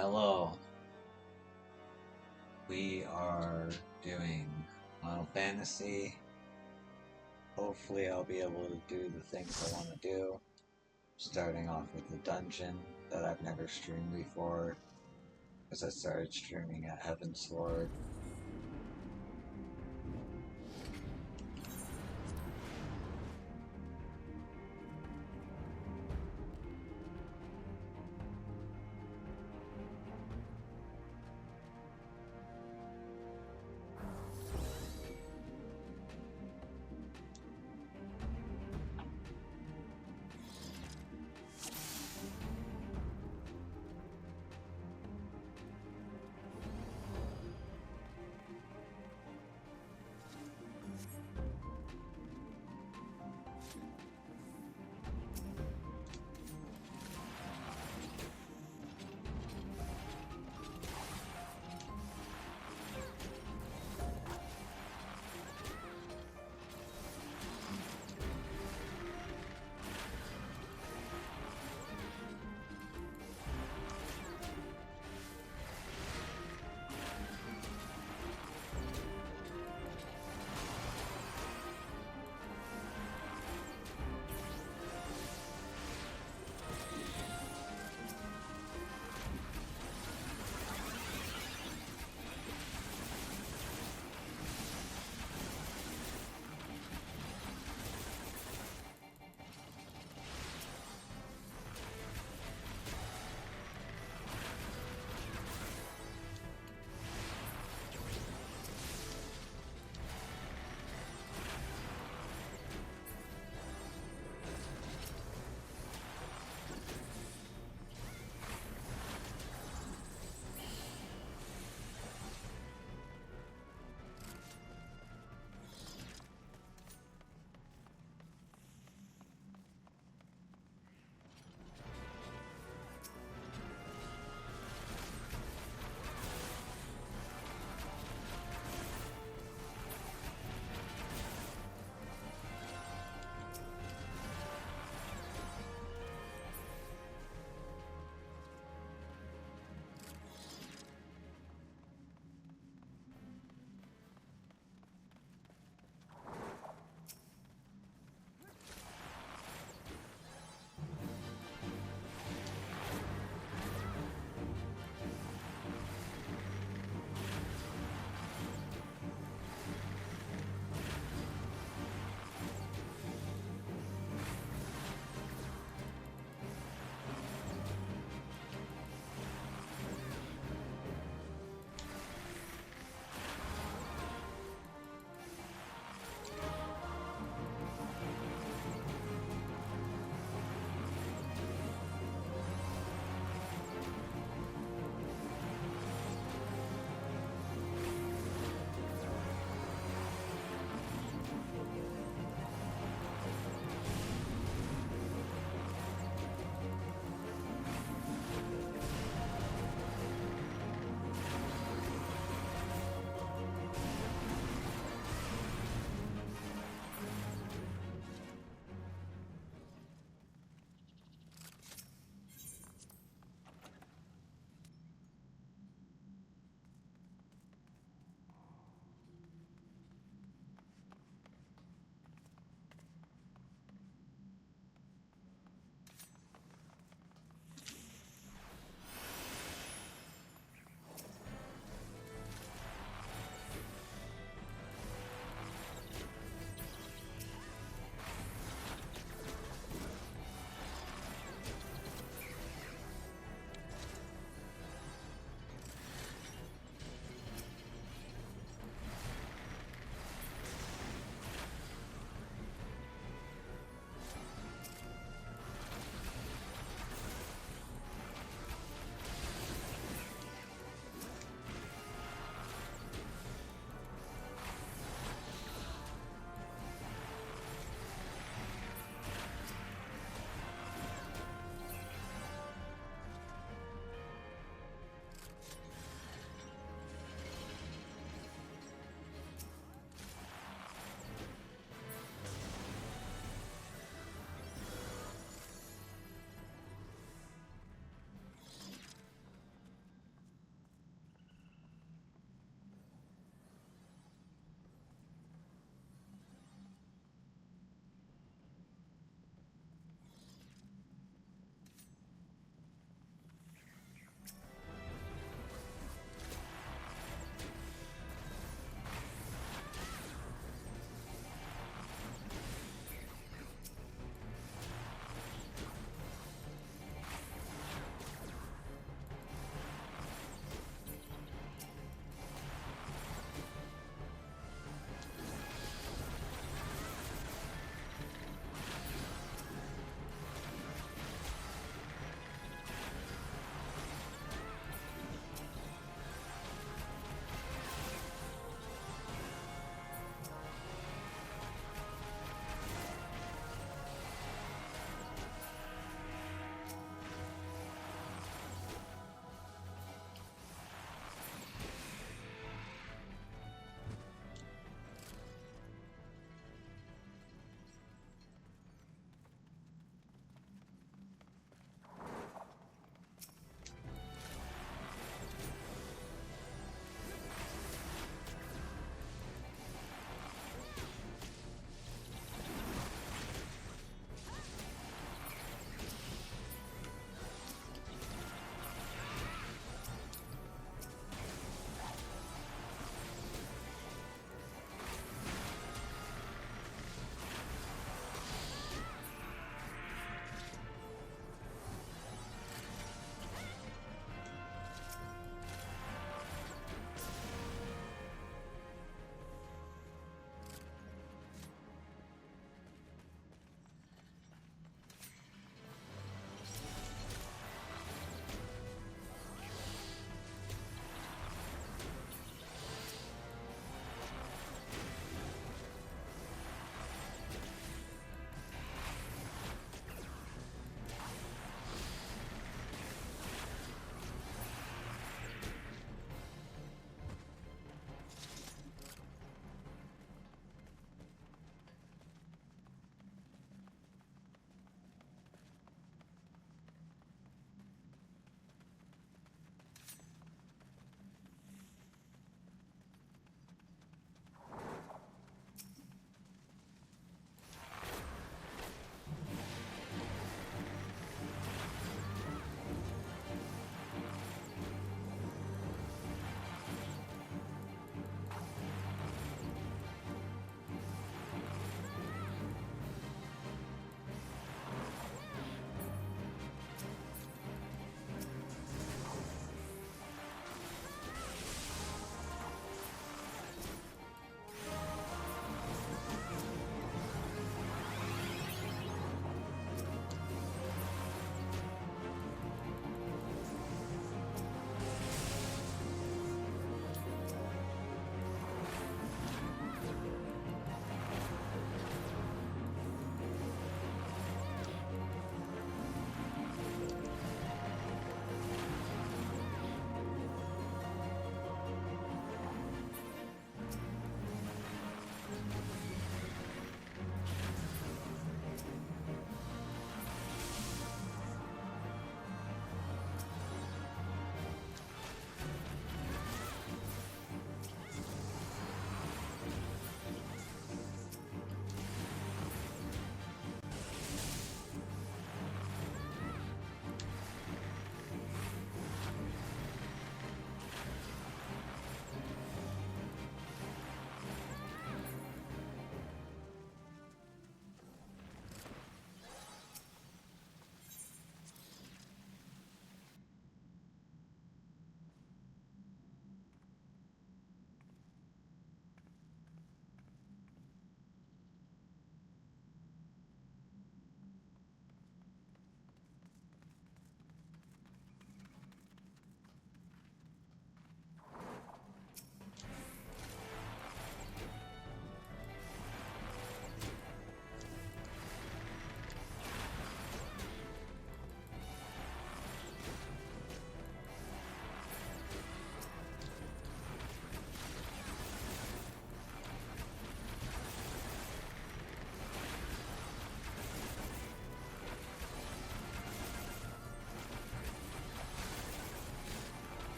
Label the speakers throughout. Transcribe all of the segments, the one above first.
Speaker 1: Hello, we are doing Final Fantasy. Hopefully I'll be able to do the things I want to do. Starting off with the dungeon that I've never streamed before, because I started streaming at Heaven's Sword.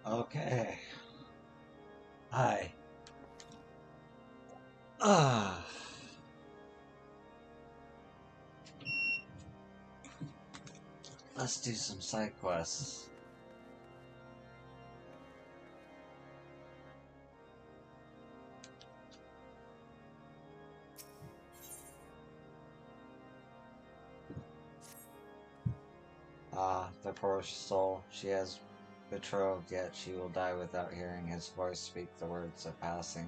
Speaker 1: Okay. Hi. Ah. Let's do some side quests. Ah, the poor soul. She has betrothed, yet she will die without hearing his voice speak the words of passing.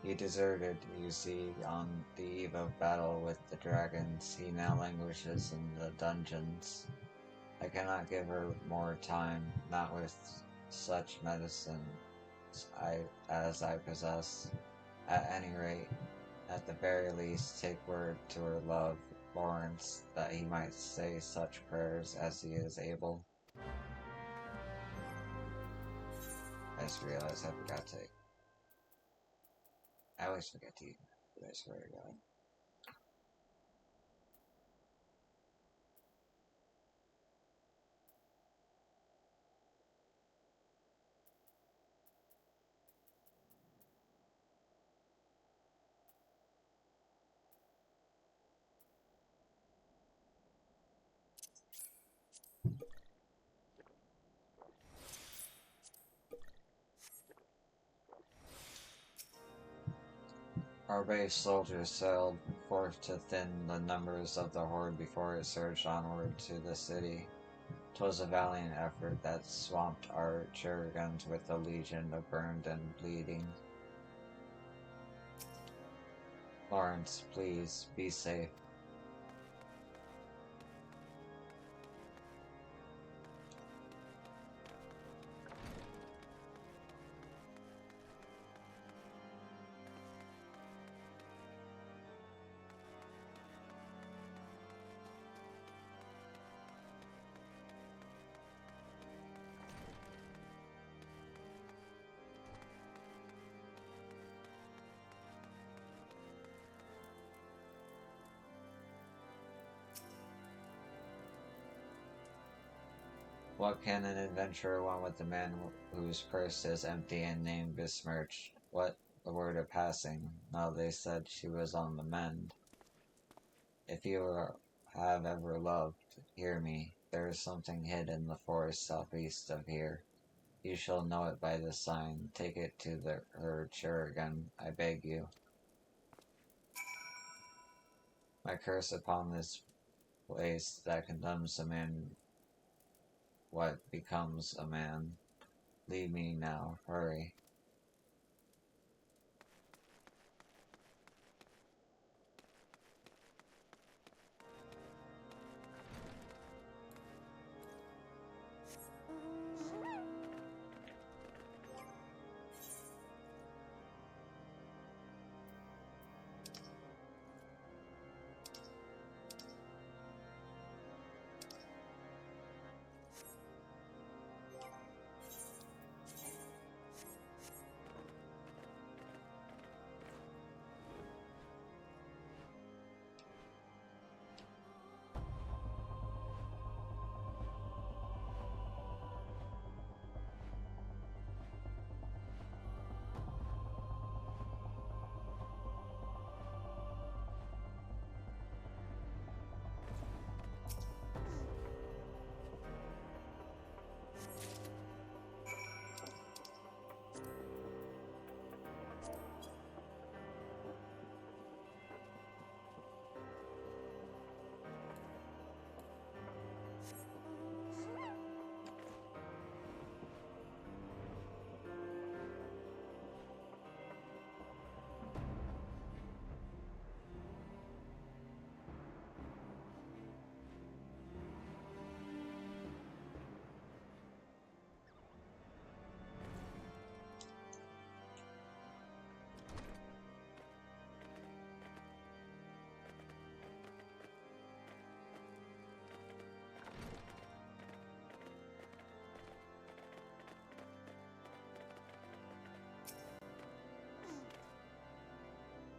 Speaker 1: He deserted, you see, on the eve of battle with the dragons. He now languishes in the dungeons. I cannot give her more time, not with such medicines as I possess. At any rate, at the very least, take word to her love, Lawrence, that he might say such prayers as he is able. I just realized I forgot to. I always forget to eat. I swear to God. Our brave soldiers sailed forth to thin the numbers of the horde before it surged onward to the city. 'Twas a valiant effort that swamped our cherubins with a legion of burned and bleeding. Lawrence, please, be safe. What can an adventurer want with a man whose purse is empty and name besmirched? What the word of passing? Now they said she was on the mend. If you have ever loved, hear me. There is something hid in the forest southeast of here. You shall know it by the sign. Take it to her Chirrigan, I beg you. My curse upon this place that condemns a man what becomes a man. Leave me now, hurry.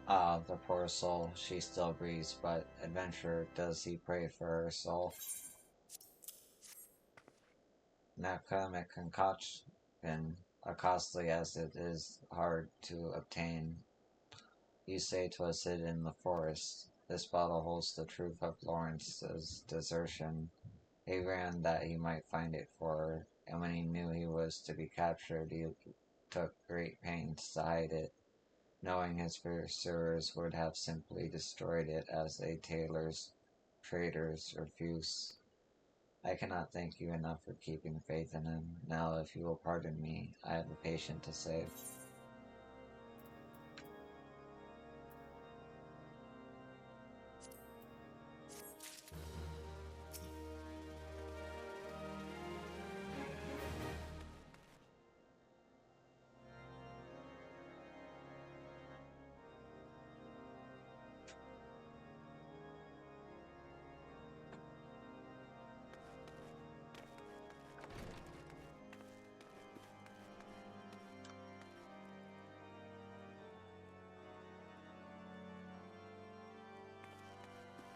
Speaker 1: Ah, the poor soul, she still breathes, but, adventurer, does he pray for her soul? Now come a concoction. been, costly as it is hard to obtain. You say 'twas hid in the forest. This bottle holds the truth of Lawrence's desertion. He ran that he might find it for her, and when he knew he was to be captured, he took great pains to hide it, knowing his pursuers would have simply destroyed it as a tailor's traitors refuse. I cannot thank you enough for keeping faith in him. Now, if you will pardon me, I have a patient to save.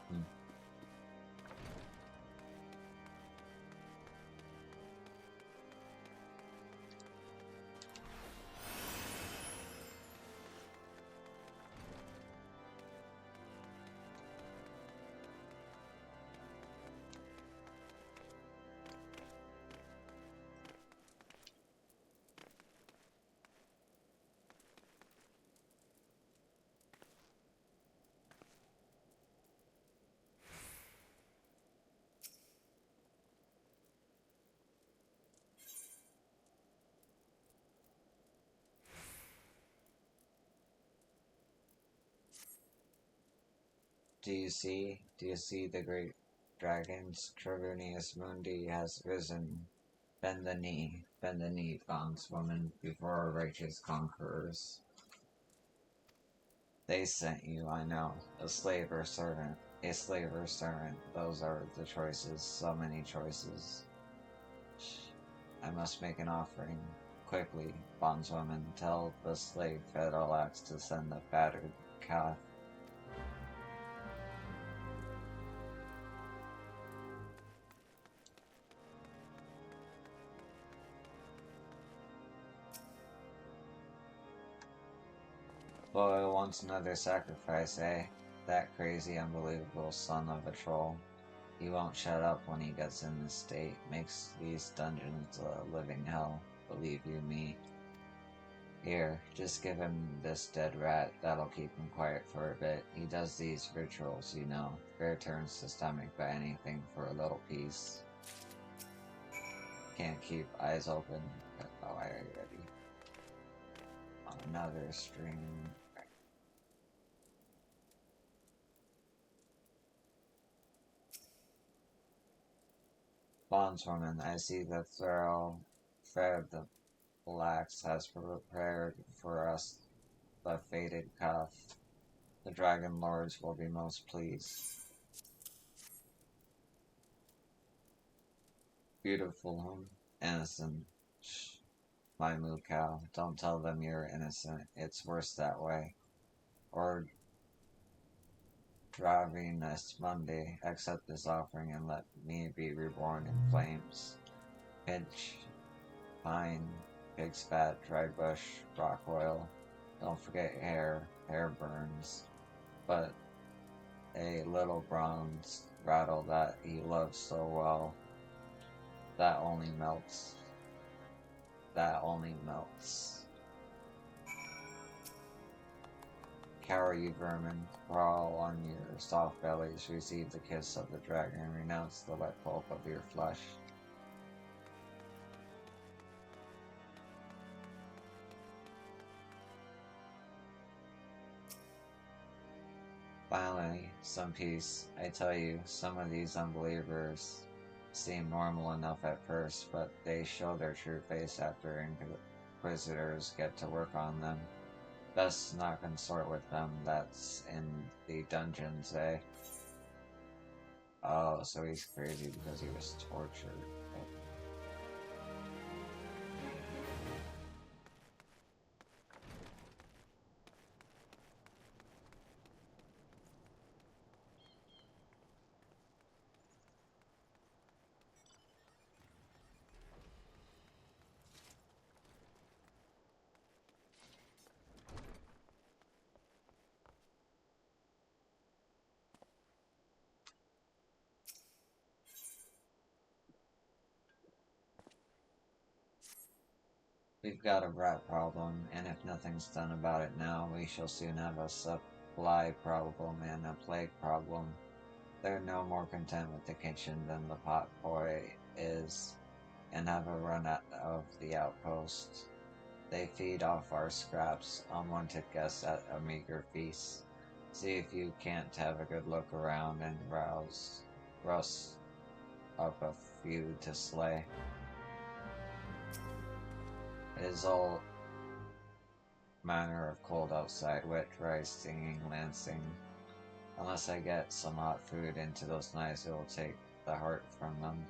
Speaker 1: Hmm. Do you see the great dragons? Travunius Mundi has risen. Bend the knee, bondswoman, before our righteous conquerors. They sent you, I know. A slave or servant. A slave or servant. Those are the choices. So many choices. I must make an offering. Quickly, bondswoman, tell the slave Fedalax to send the battered calf. Boy wants another sacrifice, eh? That crazy, unbelievable son of a troll. He won't shut up when he gets in this state. Makes these dungeons a living hell, believe you me. Here, just give him this dead rat. That'll keep him quiet for a bit. He does these rituals, you know. Bear turns to stomach by anything for a little peace. Can't keep eyes open. Oh, I already. Another stream. Bondswoman, I see that Fred the Blacks has prepared for us the fated cuff. The Dragon Lords will be most pleased. Beautiful, innocent. Shh, my moo cow. Don't tell them you're innocent. It's worse that way. Or Dravinus Monday, accept this offering and let me be reborn in flames. Pinch, pine, pig's fat, dry bush, rock oil. Don't forget hair. Hair burns. But a little bronze rattle that he loves so well. That only melts. That only melts. Cower, you vermin, crawl on your soft bellies, receive the kiss of the dragon, and renounce the wet pulp of your flesh. Finally, some peace. I tell you, some of these unbelievers seem normal enough at first, but they show their true face after inquisitors get to work on them. Best not consort with them, that's in the dungeons, eh? Oh, so he's crazy because he was tortured. We've got a rat problem, and if nothing's done about it now, we shall soon have a supply problem and a plague problem. They're no more content with the kitchen than the pot boy is, and have a run of the outpost. They feed off our scraps, unwanted guests at a meager feast. See if you can't have a good look around and rouse up a few to slay. It is all manner of cold outside, wet, dry, stinging, lancing. Unless I get some hot food into those knives, it will take the heart from them.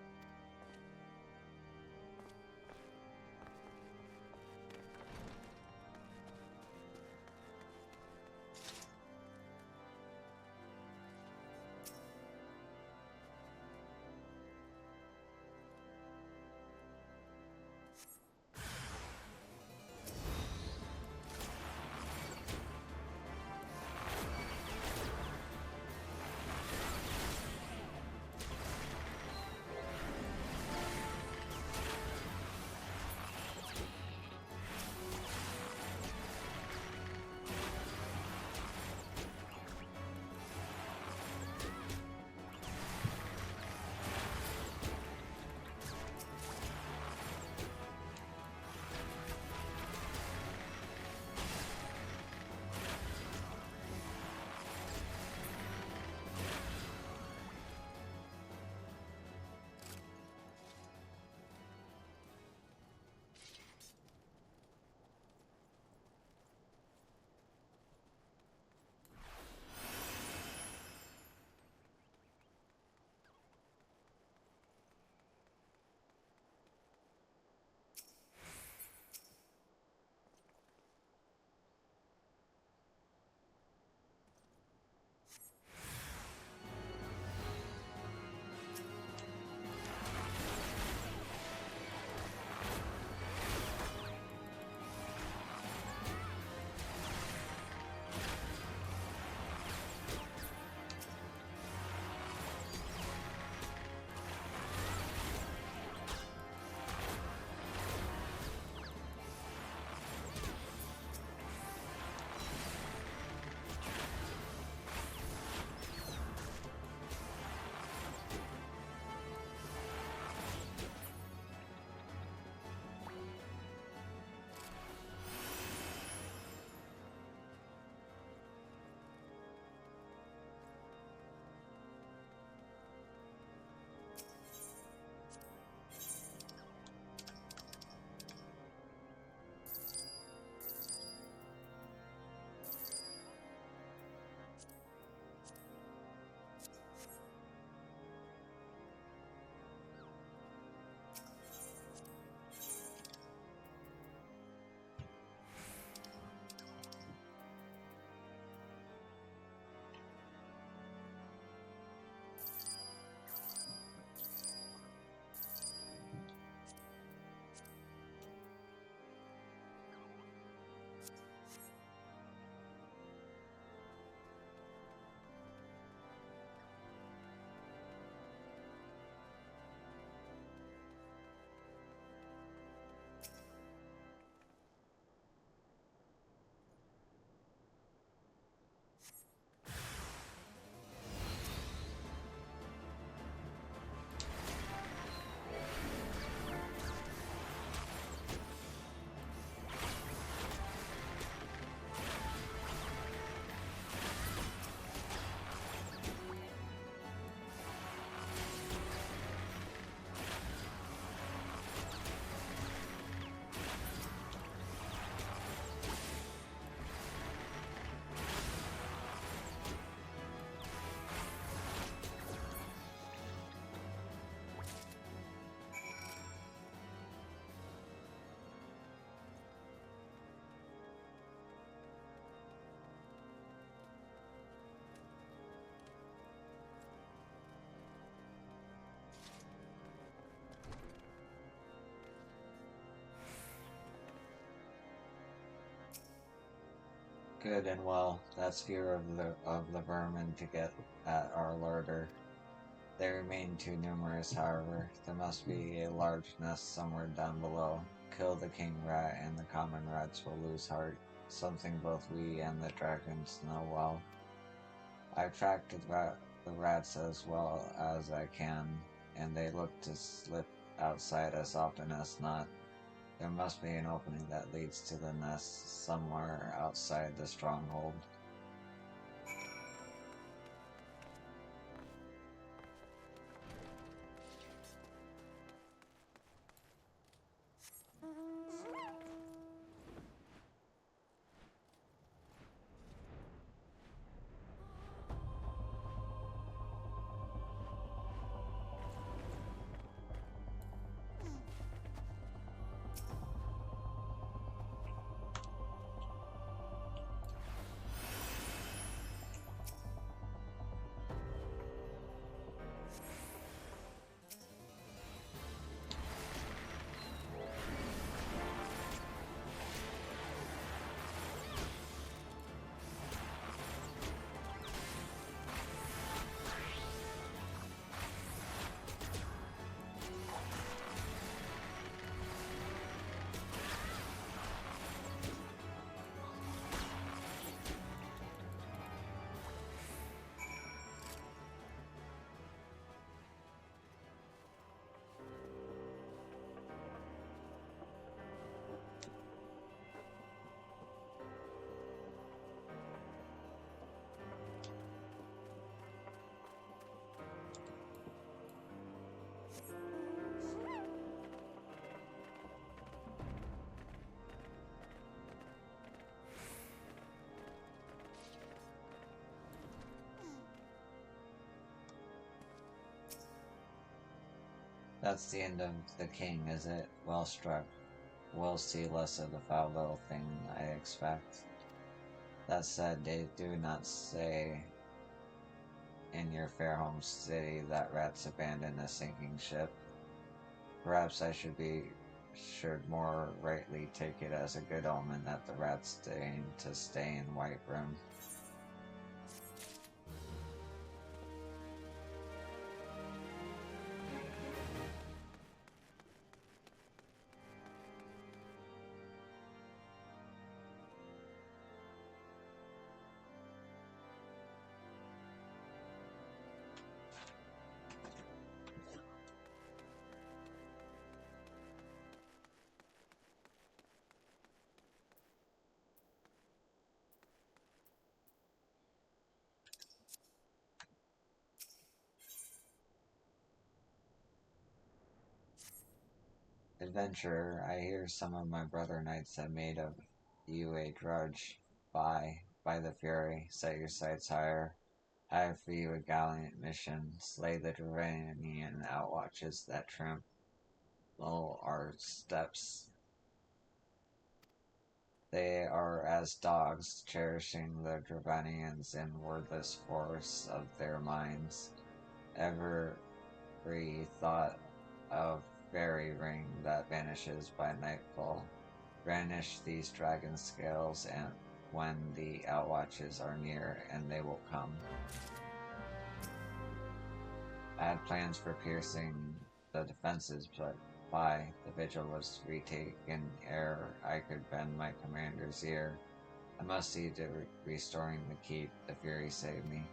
Speaker 1: Good and well. That's fear of the vermin to get at our larder. They remain too numerous, however. There must be a large nest somewhere down below. kill the king rat and the common rats will lose heart, something both we and the dragons know well. I've tracked the rats as well as I can, and they look to slip outside as often as not. There must be an opening that leads to the nest somewhere outside the stronghold. That's the end of the king, is it? Well struck. We'll see less of the foul little thing, I expect. That said, they do not say in your fair home city that rats abandon a sinking ship. Perhaps I should more rightly take it as a good omen that the rats deign to stay in Whiterun. Adventurer, I hear some of my brother knights have made of you a grudge. By the Fury, set your sights higher. I have for you a gallant mission. Slay the Dravanian outwatches that trample our steps. They are as dogs, cherishing the Dravanians in wordless force of their minds. Every thought of fairy ring that vanishes by nightfall. Brandish these dragon scales and when the outwatches are near, and they will come. I had plans for piercing the defenses, but the vigil was retaken ere I could bend my commander's ear. I must see to restoring the keep. The Fury saved me.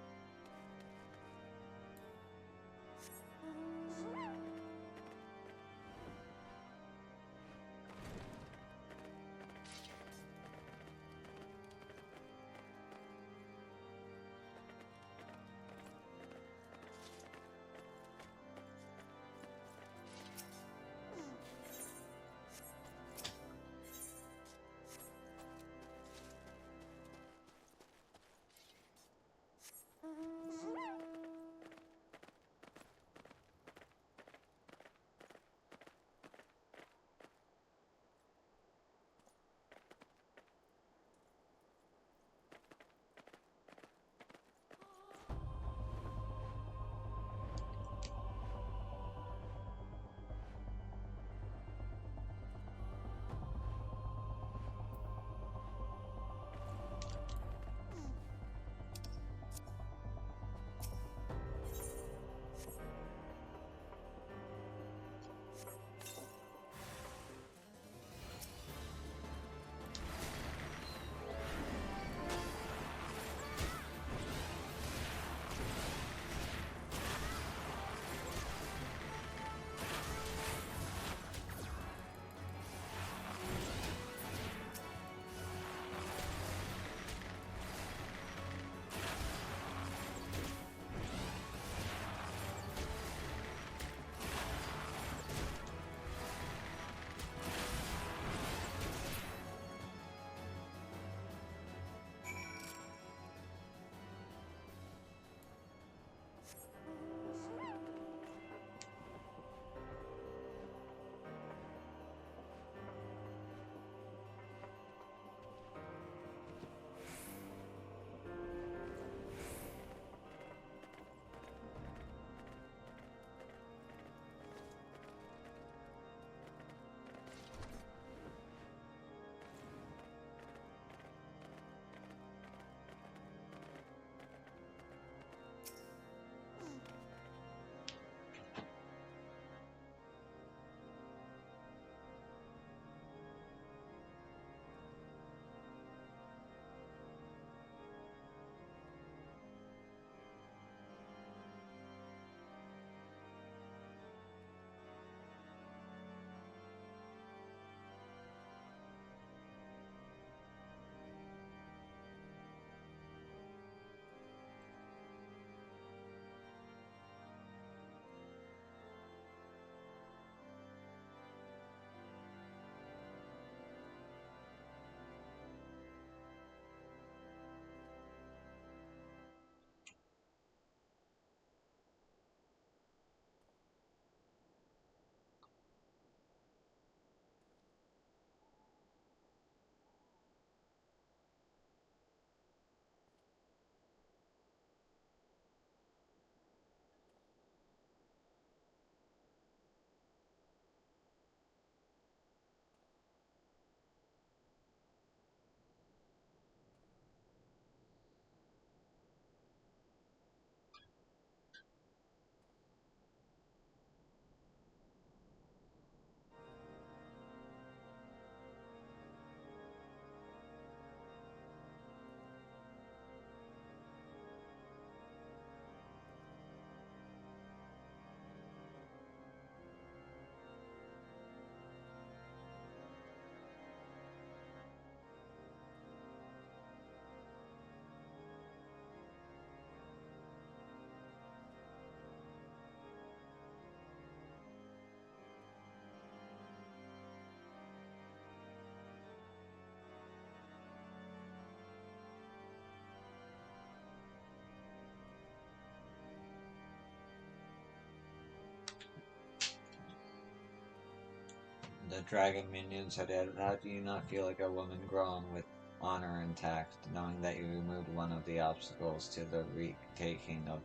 Speaker 1: the dragon minions are dead, how do you not feel like a woman grown with honor intact, knowing that you removed one of the obstacles to the retaking of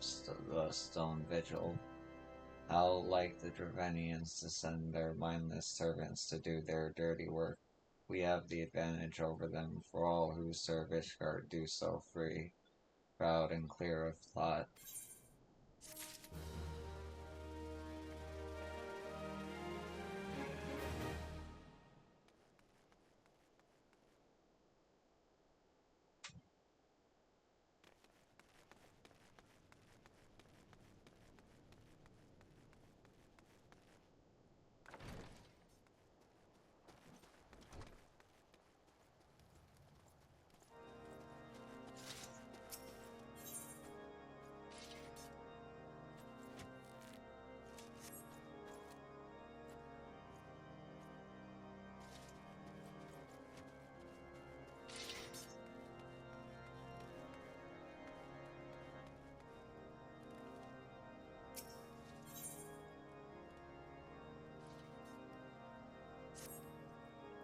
Speaker 1: the stone vigil? How like the Dravenians to send their mindless servants to do their dirty work. We have the advantage over them, for all who serve Ishgard do so free, proud and clear of thought.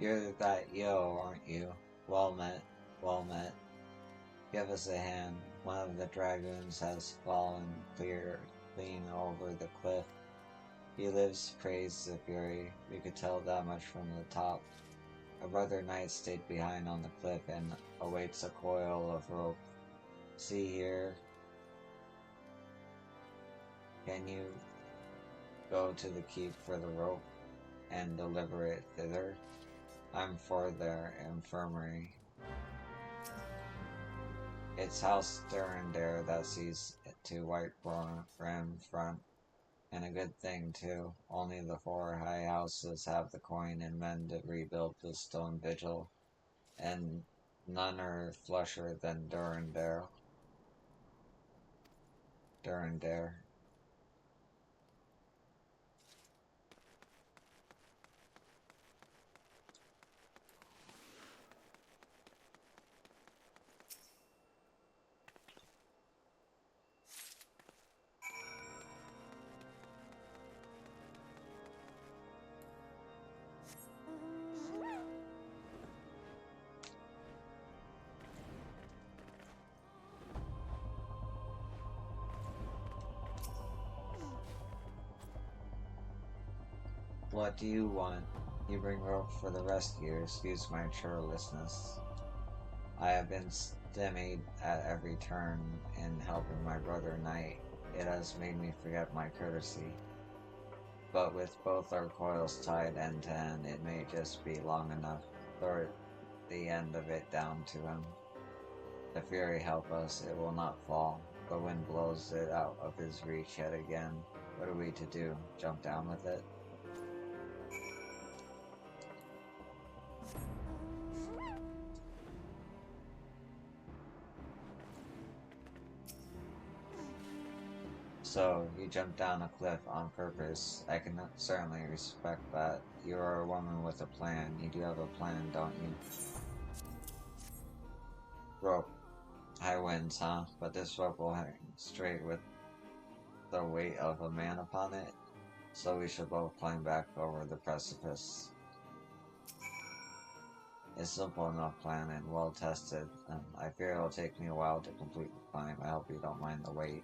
Speaker 1: You're that yo, aren't you? Well met, well met. Give us a hand. One of the dragoons has fallen clean over the cliff. He lives praised the fury. We could tell that much from the top. A brother knight stayed behind on the cliff and awaits a coil of rope. See here. Can you go to the keep for the rope and deliver it thither? I'm for their infirmary. It's House Durandare that sees to White Ram front. And a good thing, too. Only the 4 high houses have the coin and men to rebuild the stone vigil. And none are flusher than Durandare. What do you want? You bring rope for the rescue, excuse my churlishness. I have been stymied at every turn in helping my brother knight. It has made me forget my courtesy. But with both our coils tied end to end, it may just be long enough. Throw the end of it down to him. The fury help us, it will not fall. The wind blows it out of his reach yet again. What are we to do? Jump down with it? So, you jumped down a cliff on purpose. I can certainly respect that. You are a woman with a plan. You do have a plan, don't you? Rope. High winds, huh? But this rope will hang straight with the weight of a man upon it. So we should both climb back over the precipice. It's simple enough plan and well tested. I fear it'll take me a while to complete the climb. I hope you don't mind the wait.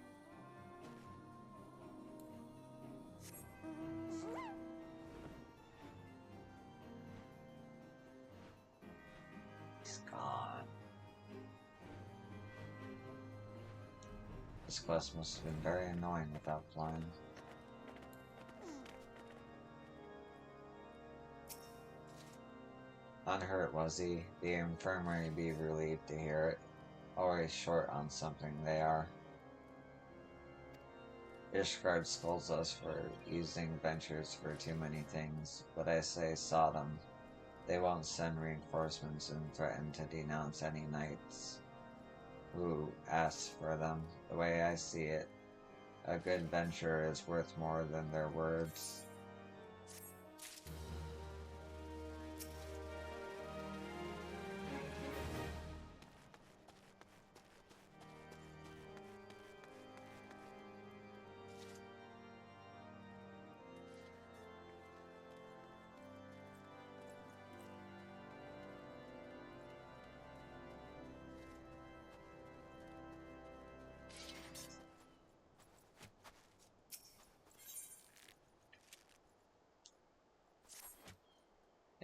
Speaker 1: This quest must have been very annoying without flying. Unhurt, was he? The infirmary be relieved to hear it. Always short on something they are. Ishgard scolds us for using ventures for too many things, but I say Sodom. They won't send reinforcements and threaten to denounce any knights who asks for them. The way I see it, a good venture is worth more than their words.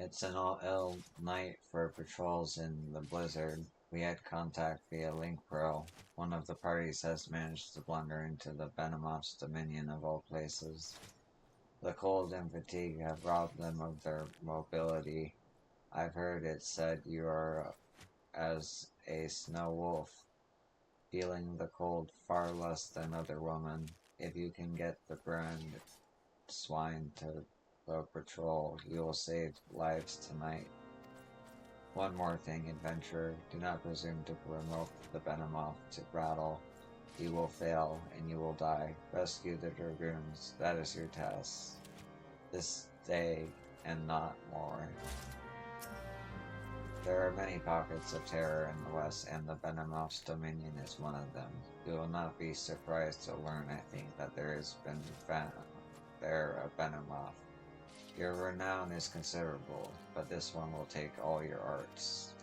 Speaker 1: It's an all-ill night for patrols in the blizzard. We had contact via Link Pro. One of the parties has managed to blunder into the Venomoth's dominion of all places. The cold and fatigue have robbed them of their mobility. I've heard it said you are as a snow wolf, feeling the cold far less than other women. If you can get the brand swine to the patrol, you will save lives tonight. One more thing, adventurer. Do not presume to provoke the Venomoth to battle. You will fail, and you will die. Rescue the dragoons. That is your task. This day, and not more. There are many pockets of terror in the West, and the Venomoth's dominion is one of them. You will not be surprised to learn, I think, that there has been a Venomoth. Your renown is considerable, but this one will take all your arts.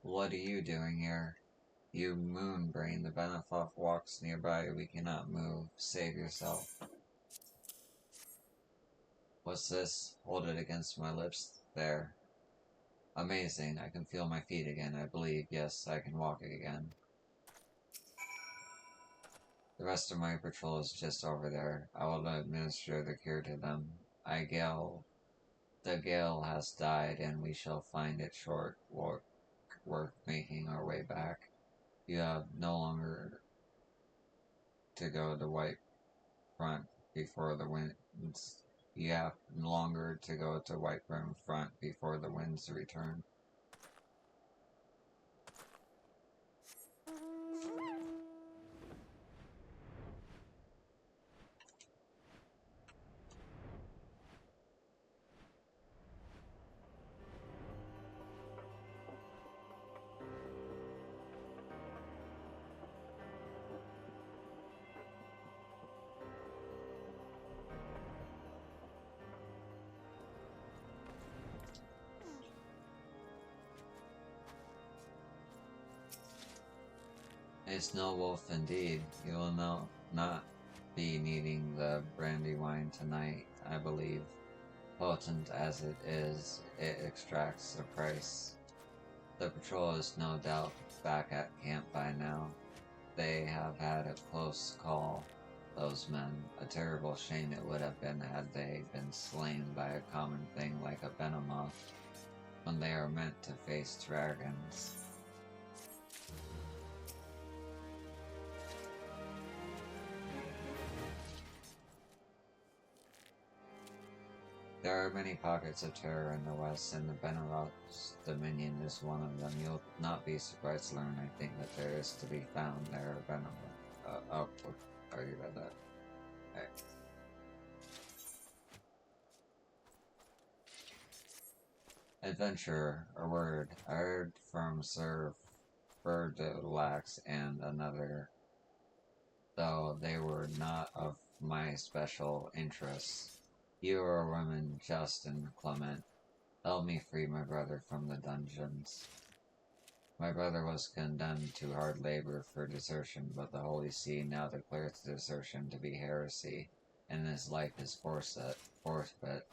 Speaker 1: What are you doing here? You moonbrain, the Venomoth walks nearby. We cannot move. Save yourself. What's this? Hold it against my lips. There. Amazing. I can feel my feet again, I believe. Yes, I can walk again. The rest of my patrol is just over there. I will administer the cure to them. The gale has died, and we shall find it short work making our way back. You have no longer to go to White Front before the winds. You have no longer to go to White Front before the winds return. A snow wolf indeed. You will not be needing the brandy wine tonight, I believe. Potent as it is, it extracts a price. The patrol is no doubt back at camp by now. They have had a close call, those men. A terrible shame it would have been had they been slain by a common thing like a Venomoth, when they are meant to face dragons. There are many many pockets of terror in the west, and the Benelux Dominion is one of them. You'll not be surprised to learn, I think, that there is to be found there a Benelux. Oh, I already read that. Okay. Adventurer, a word. I heard from Sir Berdelax and another, though they were not of my special interest. You are a woman just and clement. Help me free my brother from the dungeons. My brother was condemned to hard labor for desertion, but the Holy See now declares the desertion to be heresy, and his life is forfeit.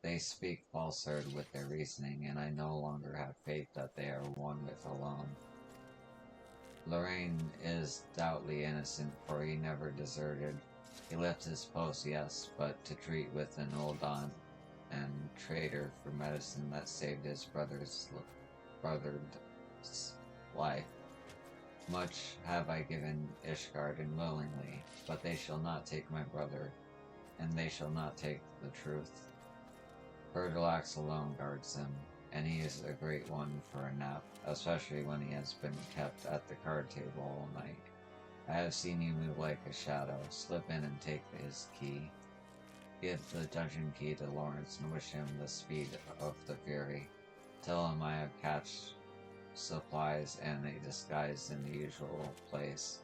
Speaker 1: They speak falsehood with their reasoning, and I no longer have faith that they are one with alone. Lorraine is doubly innocent, for he never deserted. He left his post, yes, but to treat with an old aunt and traitor for medicine that saved his brother's life. Much have I given Ishgard willingly, but they shall not take my brother, and they shall not take the truth. Berdelax alone guards him, and he is a great one for a nap, especially when he has been kept at the card table all night. I have seen you move like a shadow. Slip in and take his key. Give the dungeon key to Lawrence and wish him the speed of the Fury. Tell him I have cached supplies and a disguise in the usual place.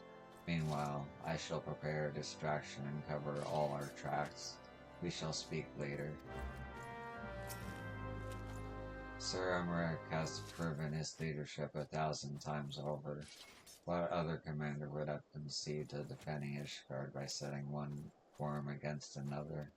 Speaker 1: Meanwhile, I shall prepare a distraction and cover all our tracks. We shall speak later. Sir Emmerich has proven his leadership 1,000 times over. What other commander would have conceived of defending Ishgard by setting one form against another?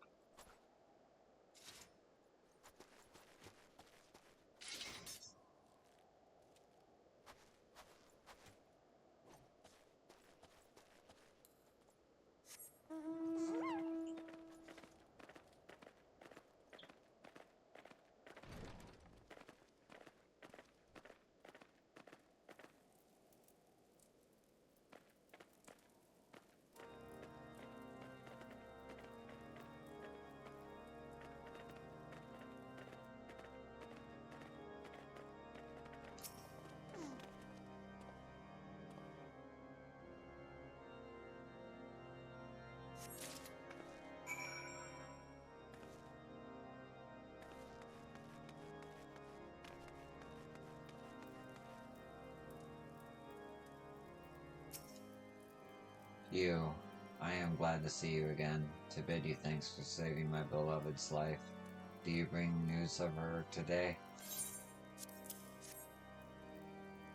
Speaker 1: I am glad to see you again, to bid you thanks for saving my beloved's life. Do you bring news of her today?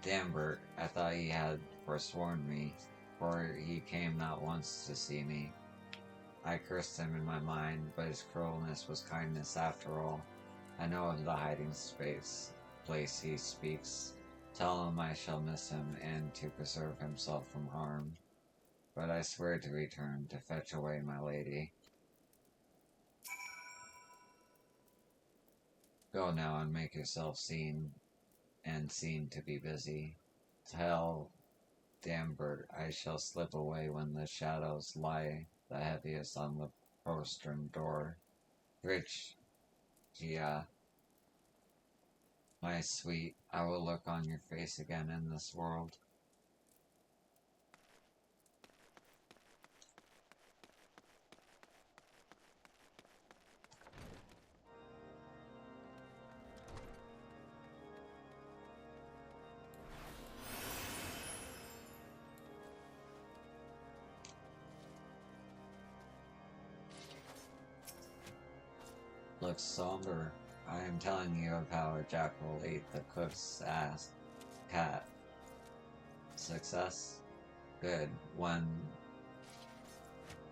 Speaker 1: Dambert, I thought he had forsworn me, for he came not once to see me. I cursed him in my mind, but his cruelness was kindness after all. I know of the hiding place he speaks. Tell him I shall miss him, and to preserve himself from harm. But I swear to return, to fetch away my lady. Go now and make yourself seen, and seen to be busy. Tell Dambert I shall slip away when the shadows lie the heaviest on the postern door. Rich, Gia, my sweet, I will look on your face again in this world. Looks somber. I am telling you of how a jackal ate the cook's ass cat. Success? Good. 1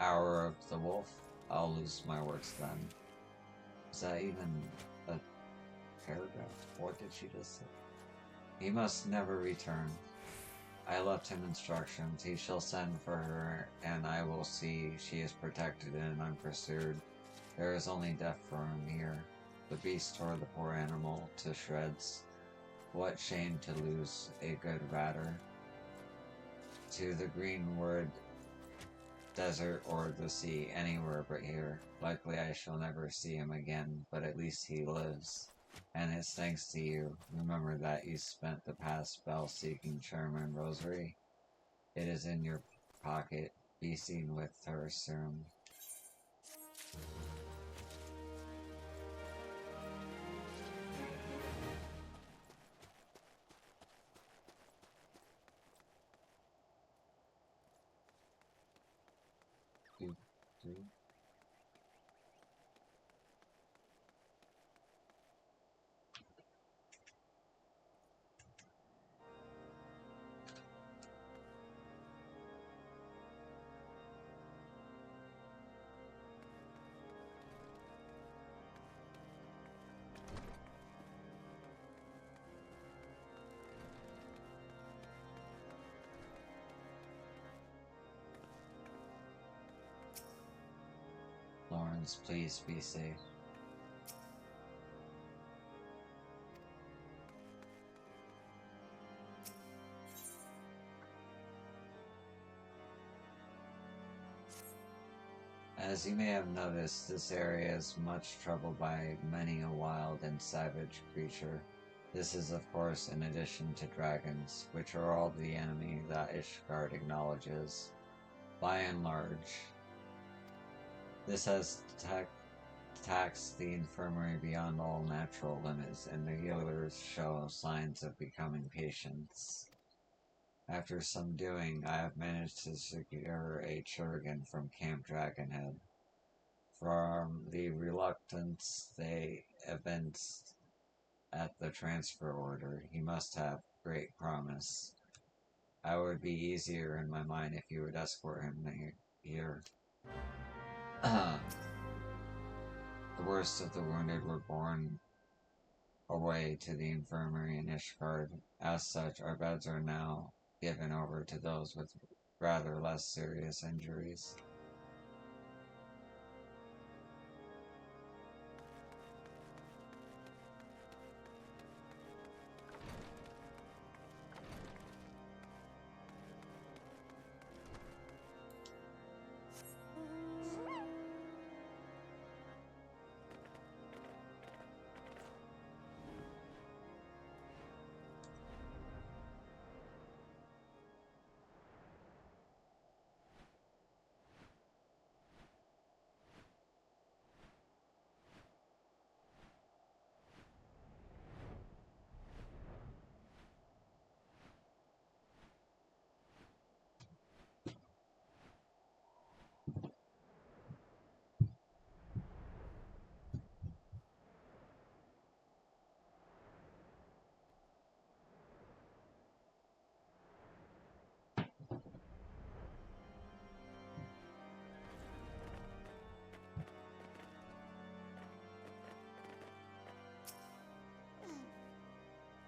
Speaker 1: hour of the wolf? I'll lose my works then. Is that even a paragraph? What did she just say? He must never return. I left him instructions. He shall send for her, and I will see she is protected and unpursued. There is only death for him here. The beast tore the poor animal to shreds. What shame to lose a good ratter. To the greenwood desert or the sea, anywhere but here. Likely I shall never see him again, but at least he lives. And it's thanks to you. Remember that you spent the past spell seeking Sherman Rosary. It is in your pocket. Be seen with her soon. Lawrence, please be safe. As you may have noticed, this area is much troubled by many a wild and savage creature. This is of course in addition to dragons, which are all the enemy that Ishgard acknowledges. By and large, this has taxed the infirmary beyond all natural limits, and the healers show signs of becoming patients. After some doing, I have managed to secure a Churgan from Camp Dragonhead. From the reluctance they evinced at the transfer order, he must have great promise. I would be easier in my mind if you would escort him here. The worst of the wounded were borne away to the infirmary in Ishgard. As such, our beds are now given over to those with rather less serious injuries.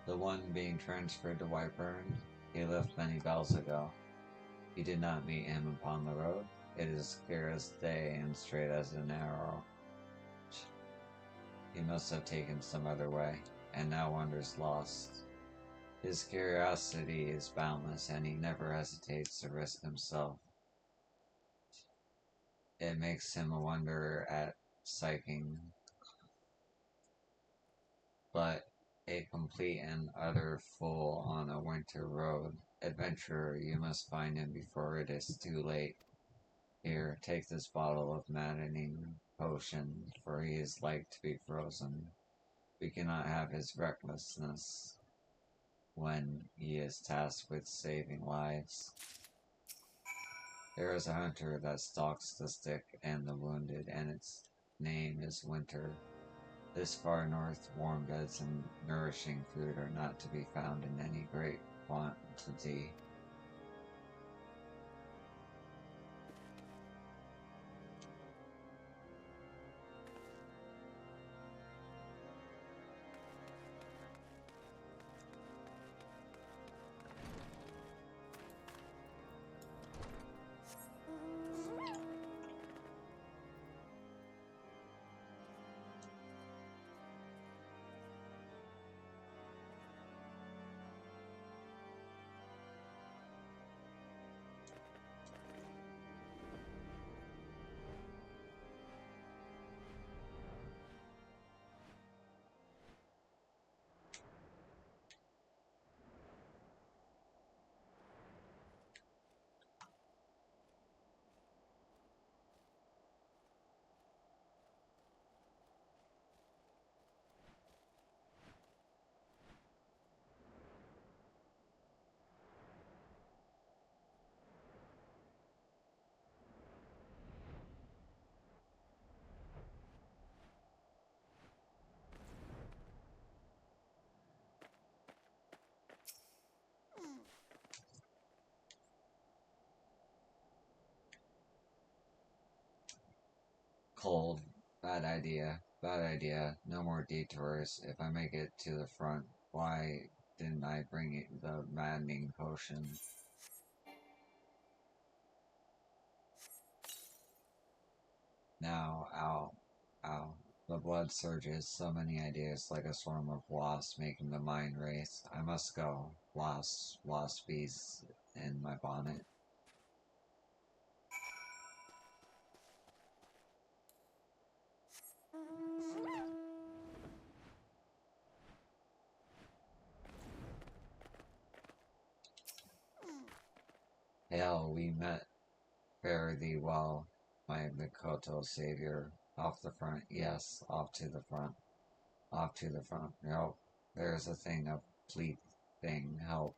Speaker 1: The one being transferred to Whiteburn, he left many bells ago. You did not meet him upon the road. It is clear as day and straight as an arrow. He must have taken some other way, and now wanders lost. His curiosity is boundless, and he never hesitates to risk himself. It makes him a wonder at psyching, but a complete and utter fool on a winter road. Adventurer, you must find him before it is too late. Here, take this bottle of maddening potion, for he is like to be frozen. We cannot have his recklessness when he is tasked with saving lives. There is a hunter that stalks the sick and the wounded, and its name is Winter. This far north, warm beds and nourishing food are not to be found in any great quantity. Cold. Bad idea. Bad idea. No more detours. If I make it to the front, why didn't I bring it the maddening potion? Now, ow. Ow. The blood surges, so many ideas like a swarm of wasps making the mind race. I must go. Wasps, waspies in my bonnet. Hail, we met. Fare thee well, my Mikoto savior. Off the front, yes, off to the front. Off to the front. No, there's a thing, a fleet thing, help.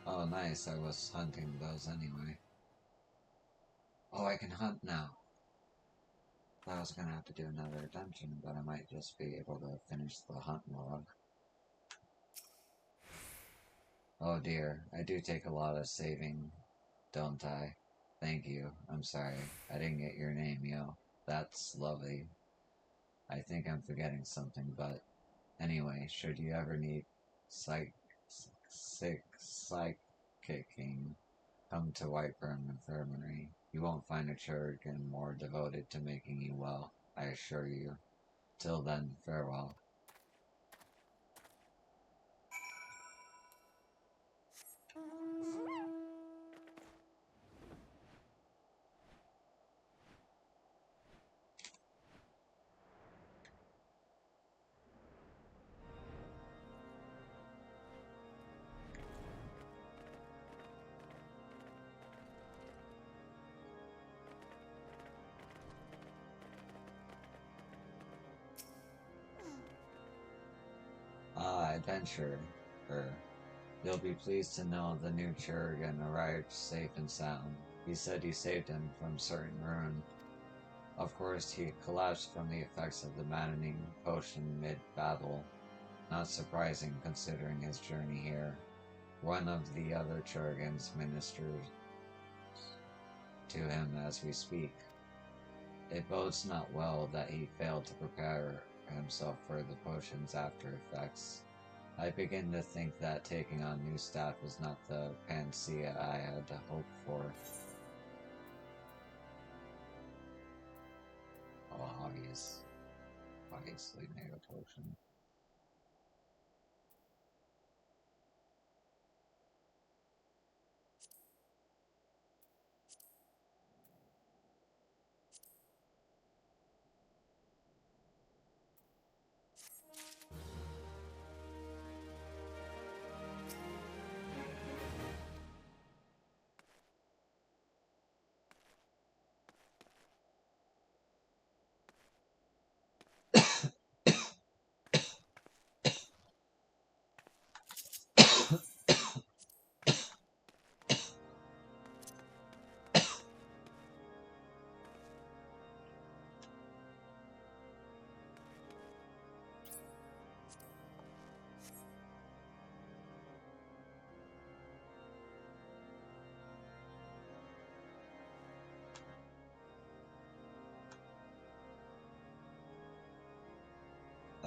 Speaker 1: Oh, nice, I was hunting those anyway. Oh, I can hunt now. I was gonna have to do another dungeon, but I might just be able to finish the hunt log. Oh dear, I do take a lot of saving, don't I? Thank you. I'm sorry. I didn't get your name, yo. That's lovely. I think I'm forgetting something, but anyway, should you ever need psychicking, come to Whiteburn Infirmary. You won't find a chirurgeon more devoted to making you well, I assure you. Till then, farewell. Ah, adventurer. You'll be pleased to know the new chirurgeon arrived safe and sound. He said you saved him from certain ruin. Of course, he collapsed from the effects of the maddening potion mid-battle. Not surprising considering his journey here. One of the other chirurgeons ministers to him as we speak. It bodes not well that he failed to prepare himself for the potion's after effects. I begin to think that taking on new staff is not the panacea I had hoped for. Oh, obviously mega potion.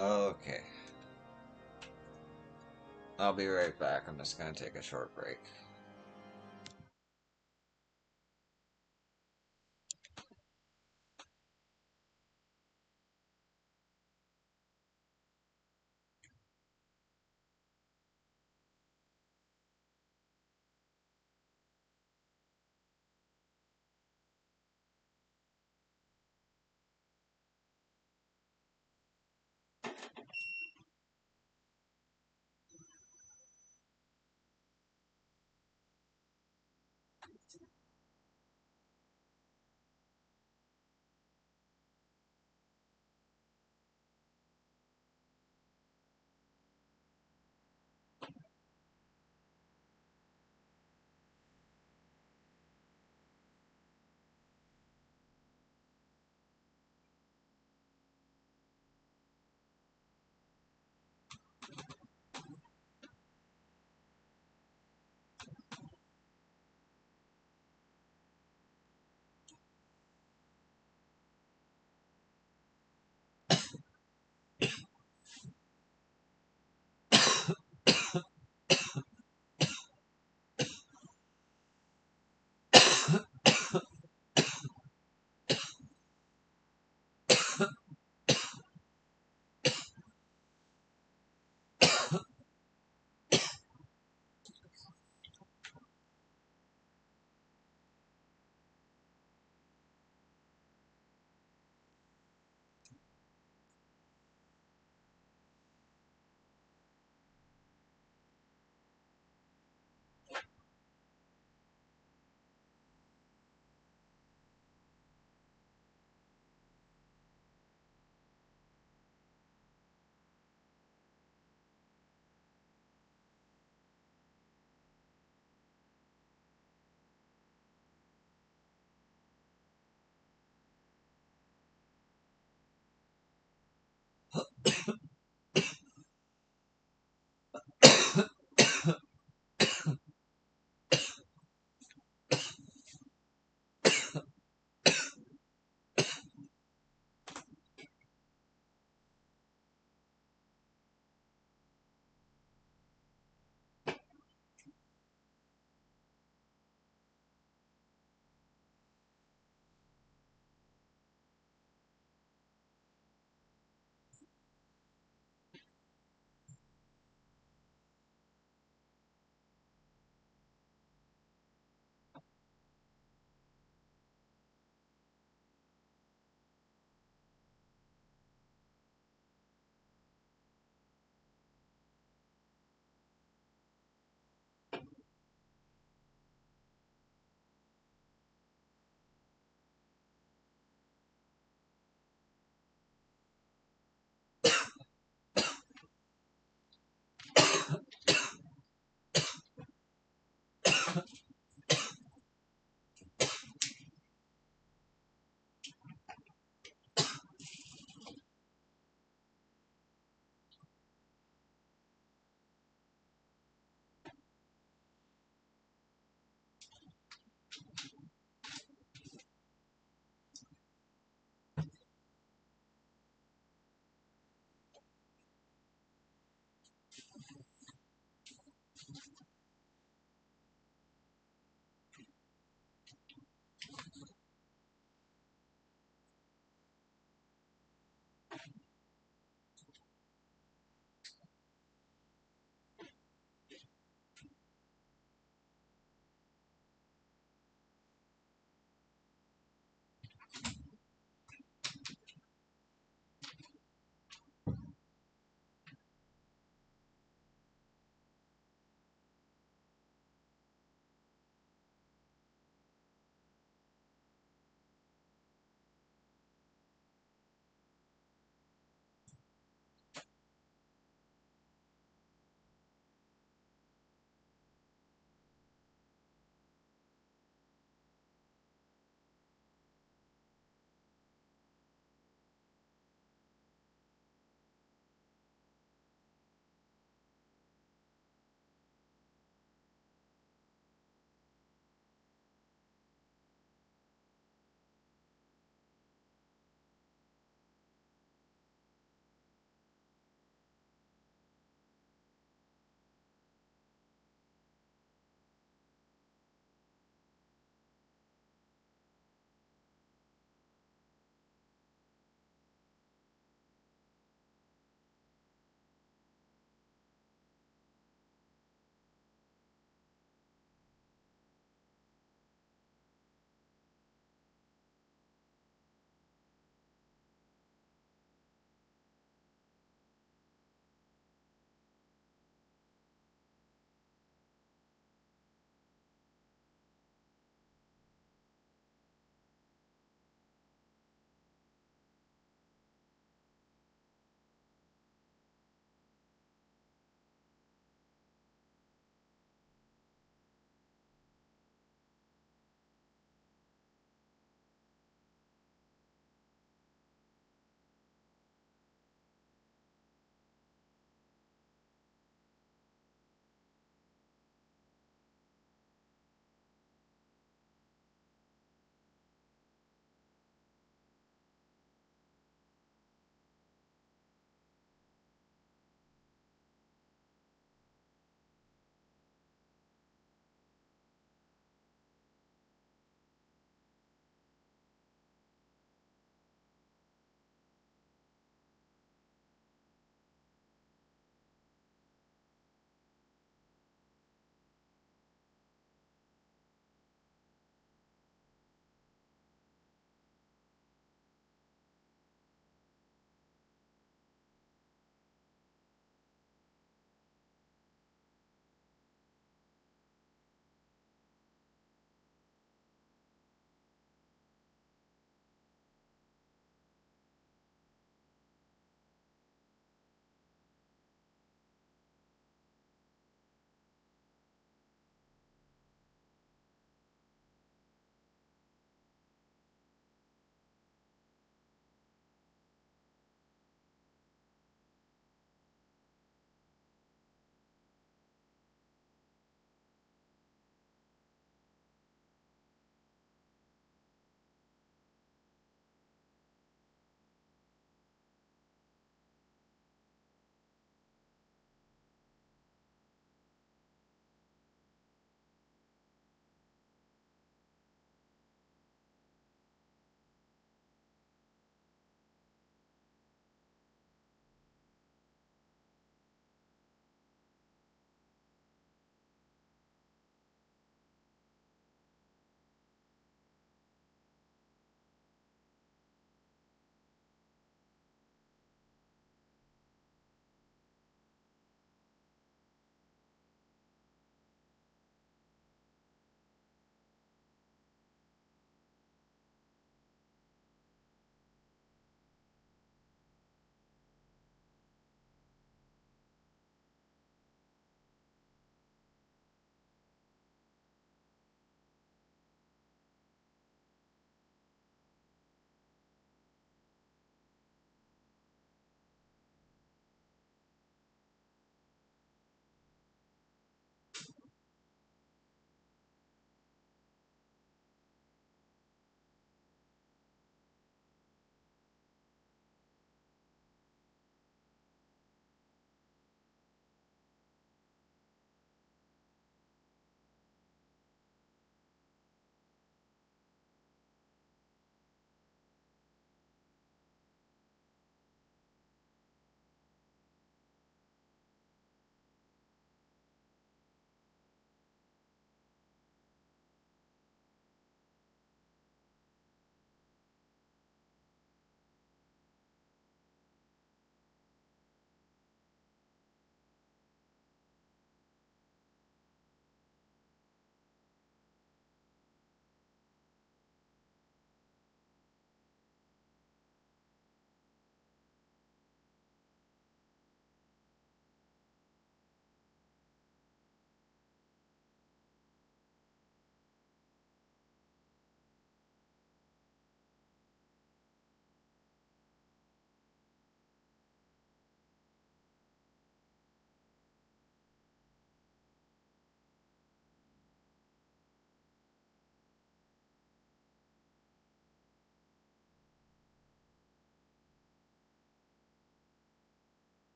Speaker 1: Okay. I'll be right back. I'm just gonna take a short break.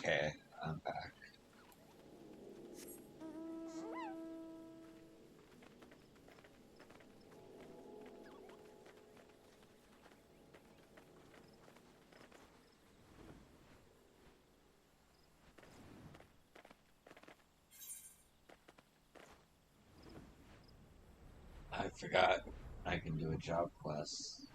Speaker 1: Okay, I'm back. I forgot I can do a job quest.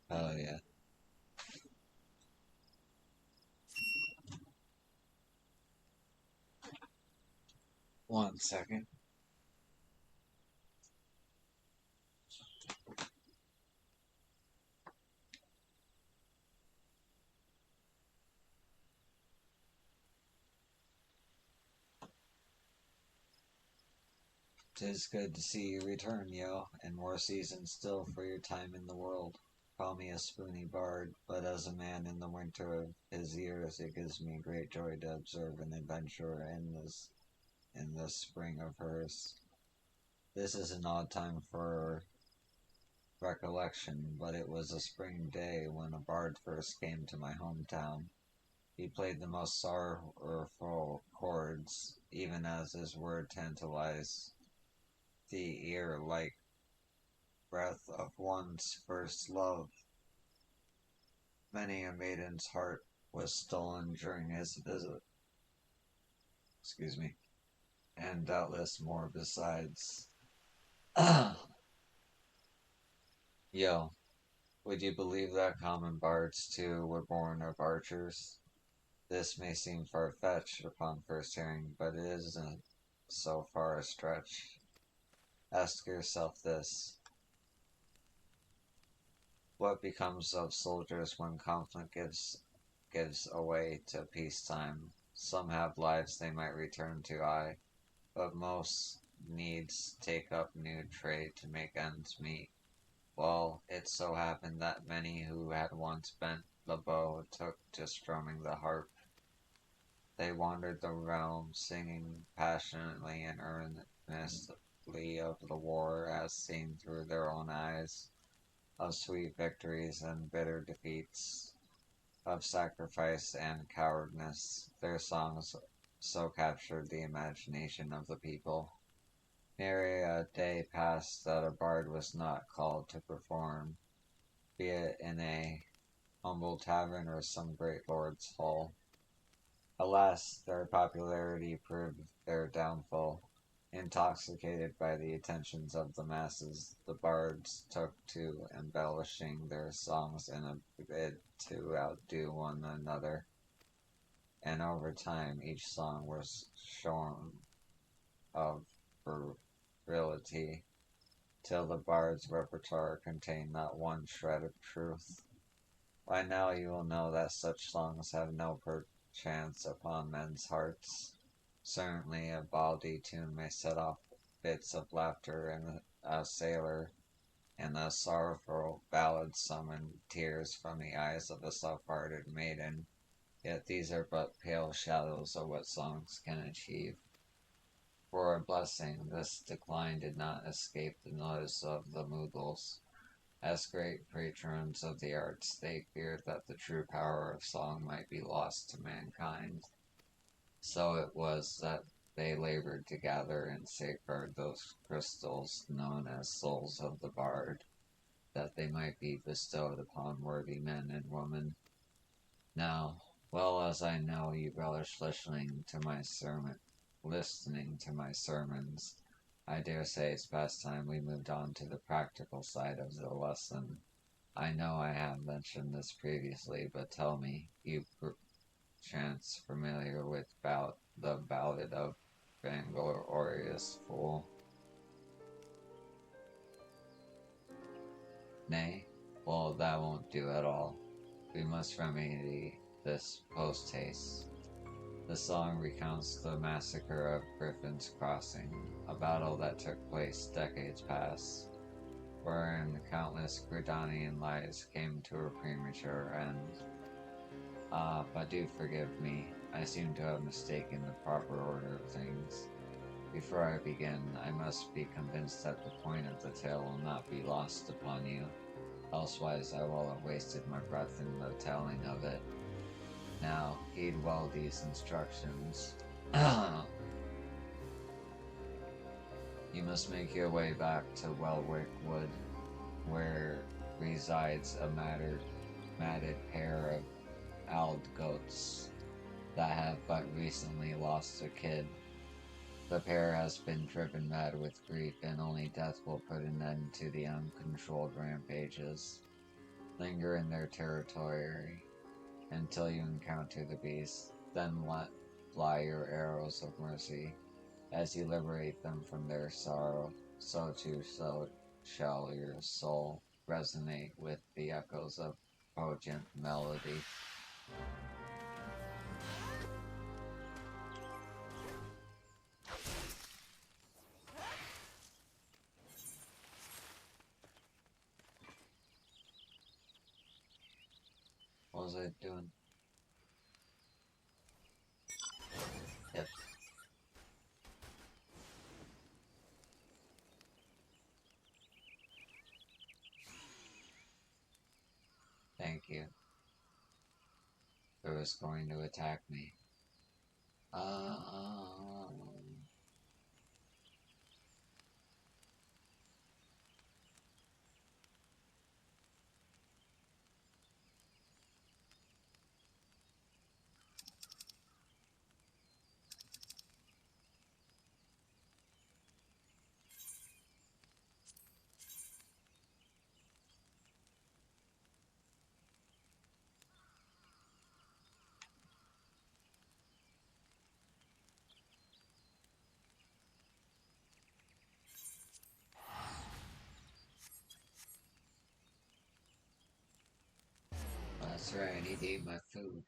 Speaker 1: Oh yeah. 1 second. "'Tis good to see you return, yo, and more seasons still for your time in the world. Call me a spoony bard, but as a man in the winter of his years, it gives me great joy to observe an adventurer in this spring of hers. This is an odd time for recollection, but it was a spring day when a bard first came to my hometown. He played the most sorrowful chords, even as his word tantalized the ear like breath of one's first love. Many a maiden's heart was stolen during his visit. Excuse me. And doubtless more besides. Yo, would you believe that common bards too were born of archers? This may seem far-fetched upon first hearing, but it isn't so far a stretch. Ask yourself this: what becomes of soldiers when conflict gives away to peacetime? Some have lives they might return to, aye, but most needs take up new trade to make ends meet. Well, it so happened that many who had once bent the bow took to strumming the harp. They wandered the realm, singing passionately and earnestly of the war as seen through their own eyes, of sweet victories and bitter defeats, of sacrifice and cowardice. Their songs so captured the imagination of the people. Nary a day passed that a bard was not called to perform, be it in a humble tavern or some great lord's hall. Alas, their popularity proved their downfall. Intoxicated by the attentions of the masses, the bards took to embellishing their songs in a bid to outdo one another, and over time each song was shorn of virility, till the bard's repertoire contained not one shred of truth. By now you will know that such songs have no perchance upon men's hearts. Certainly a bawdy tune may set off fits of laughter in a sailor, and a sorrowful ballad summon tears from the eyes of a soft-hearted maiden, yet these are but pale shadows of what songs can achieve. For a blessing, this decline did not escape the notice of the Mughals. As great patrons of the arts, they feared that the true power of song might be lost to mankind. So it was that they labored to gather and safeguard those crystals known as souls of the bard, that they might be bestowed upon worthy men and women. Now, well as I know you relish listening to my sermons, I dare say it's past time we moved on to the practical side of the lesson. I know I have mentioned this previously, but tell me, you perchance familiar with the Ballad of vainglorious fool. Nay, well, that won't do at all. We must remedy this post-haste. The song recounts the massacre of Griffin's Crossing, a battle that took place decades past, wherein countless Gridanian lives came to a premature end. But do forgive me, I seem to have mistaken the proper order of things. Before I begin, I must be convinced that the point of the tale will not be lost upon you, elsewise I will have wasted my breath in the telling of it. Now, heed well these instructions. You must make your way back to Welwick Wood, where resides a matted pair of aldgoats that have but recently lost a kid. The pair has been driven mad with grief, and only death will put an end to the uncontrolled rampages. Linger in their territory until you encounter the beast, then let fly your arrows of mercy. As you liberate them from their sorrow, so too shall your soul resonate with the echoes of potent melody. What was I doing? Yep. Thank you. It was going to attack me. That's right, I need to eat my food.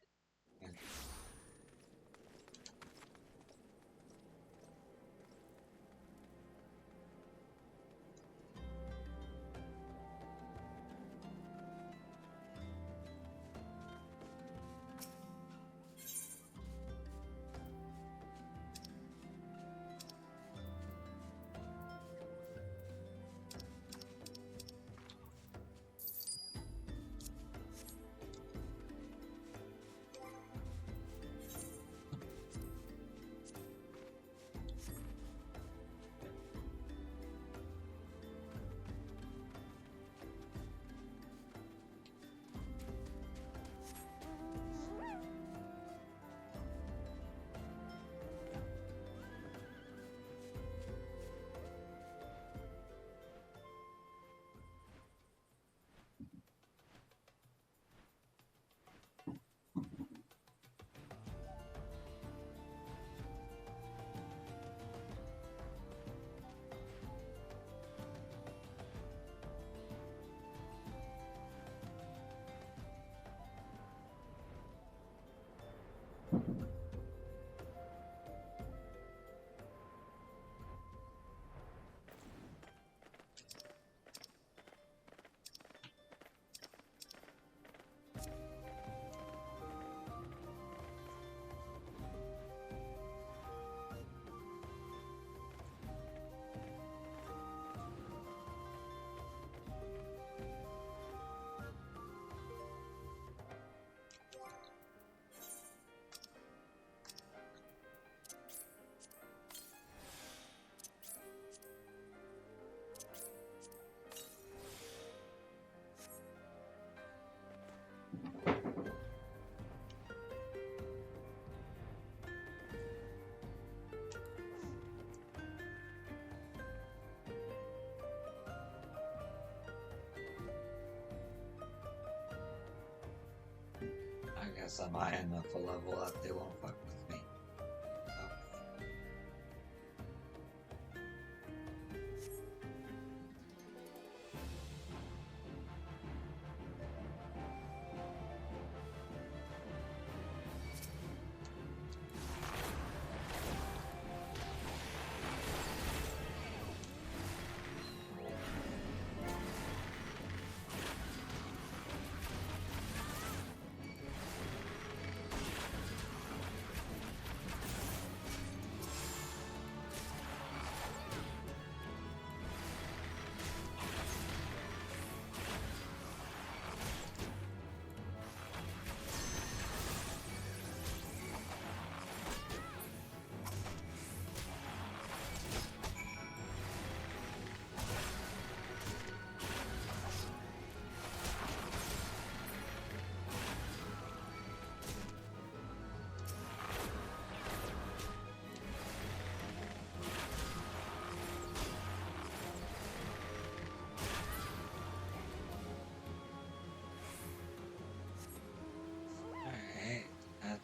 Speaker 1: I guess I'm high enough to level up, they won't fuck with me.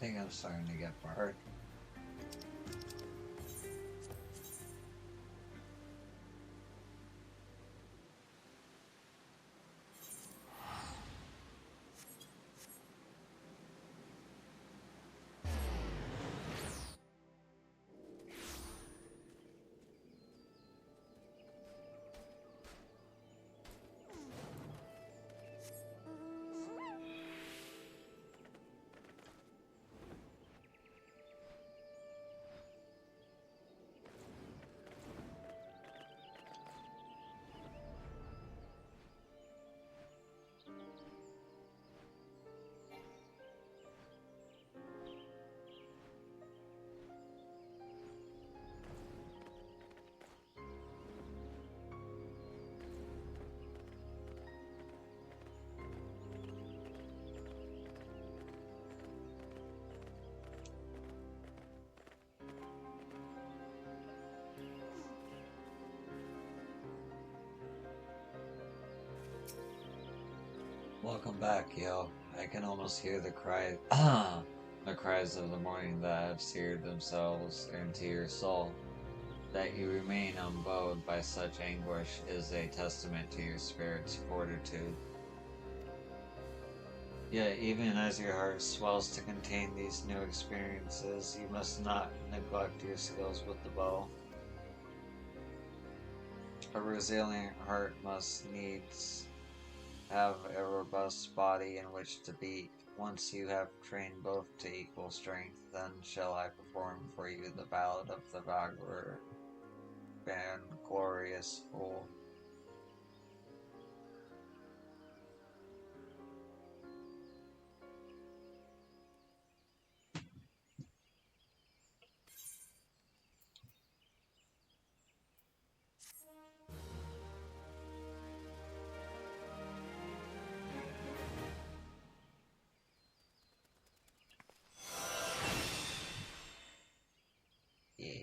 Speaker 1: think I'm starting to get bored. Welcome back, yo. I can almost hear the the cries of the morning that have seared themselves into your soul. That you remain unbowed by such anguish is a testament to your spirit's fortitude. Yet, even as your heart swells to contain these new experiences, you must not neglect your skills with the bow. A resilient heart must needs have a robust body in which to beat. Once you have trained both to equal strength, then shall I perform for you the ballad of the Vagrant and glorious fool. Yeah.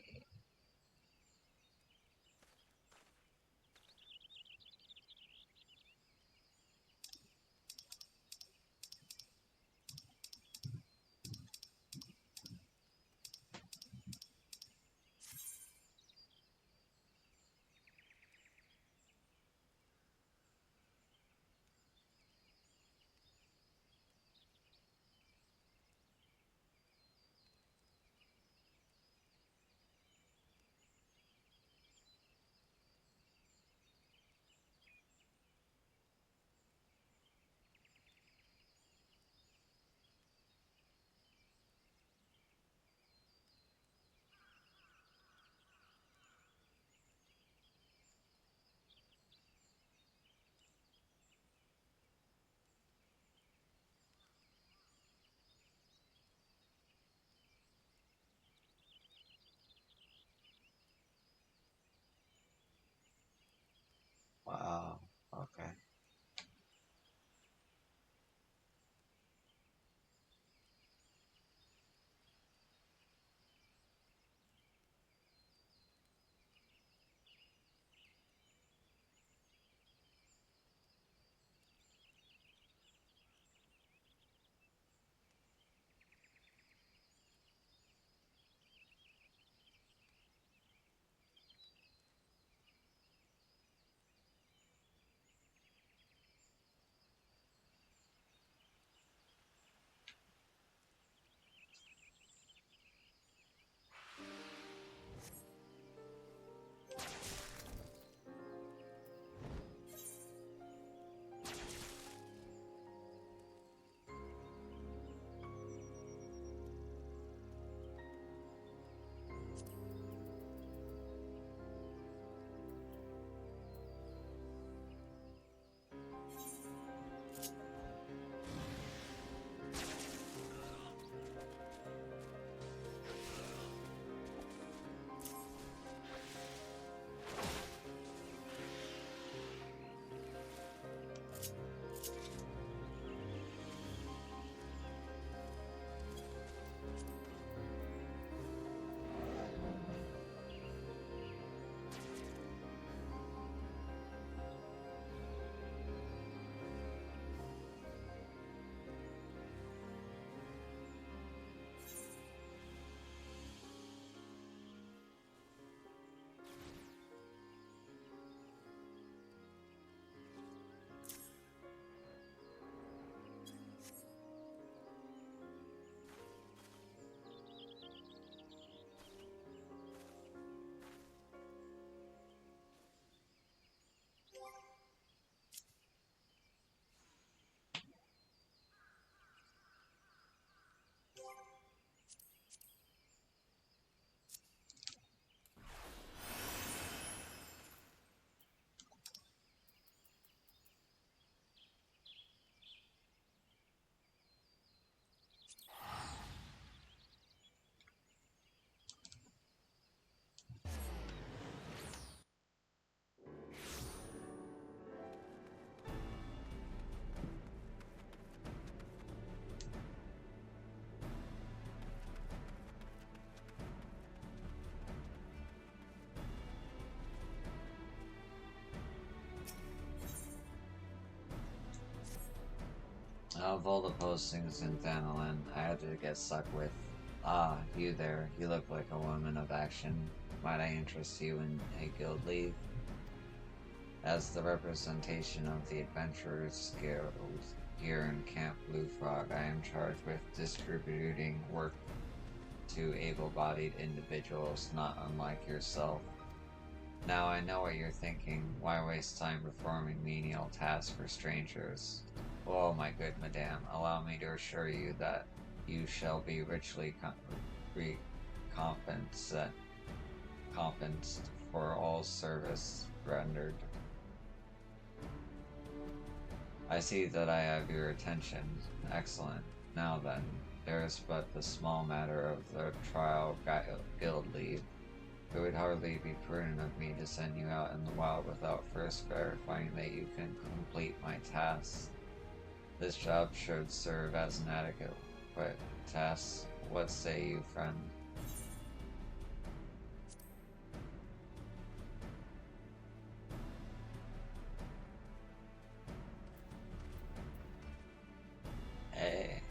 Speaker 1: Of all the postings in Thanalan, I had to get stuck with, ah, you there. You look like a woman of action. Might I interest you in a guild leave? As the representation of the Adventurers Guild here in Camp Blue Frog, I am charged with distributing work to able-bodied individuals not unlike yourself. Now I know what you're thinking. Why waste time performing menial tasks for strangers? Oh, my good madame, allow me to assure you that you shall be richly recompensed for all service rendered. I see that I have your attention. Excellent. Now then, there is but the small matter of the trial guild leave. It would hardly be prudent of me to send you out in the wild without first verifying that you can complete my tasks. This job should serve as an adequate task. What say you, friend? Hey.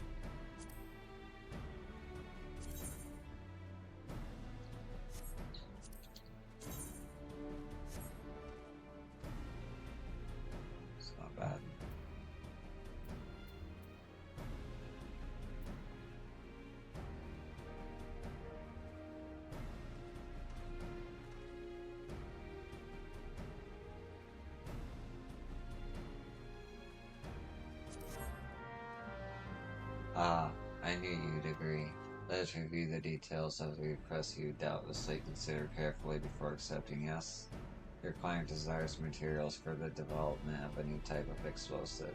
Speaker 1: It's not bad. Ah, I knew you'd agree. Let us review the details of the request you doubtlessly consider carefully before accepting yes. Your client desires materials for the development of a new type of explosive.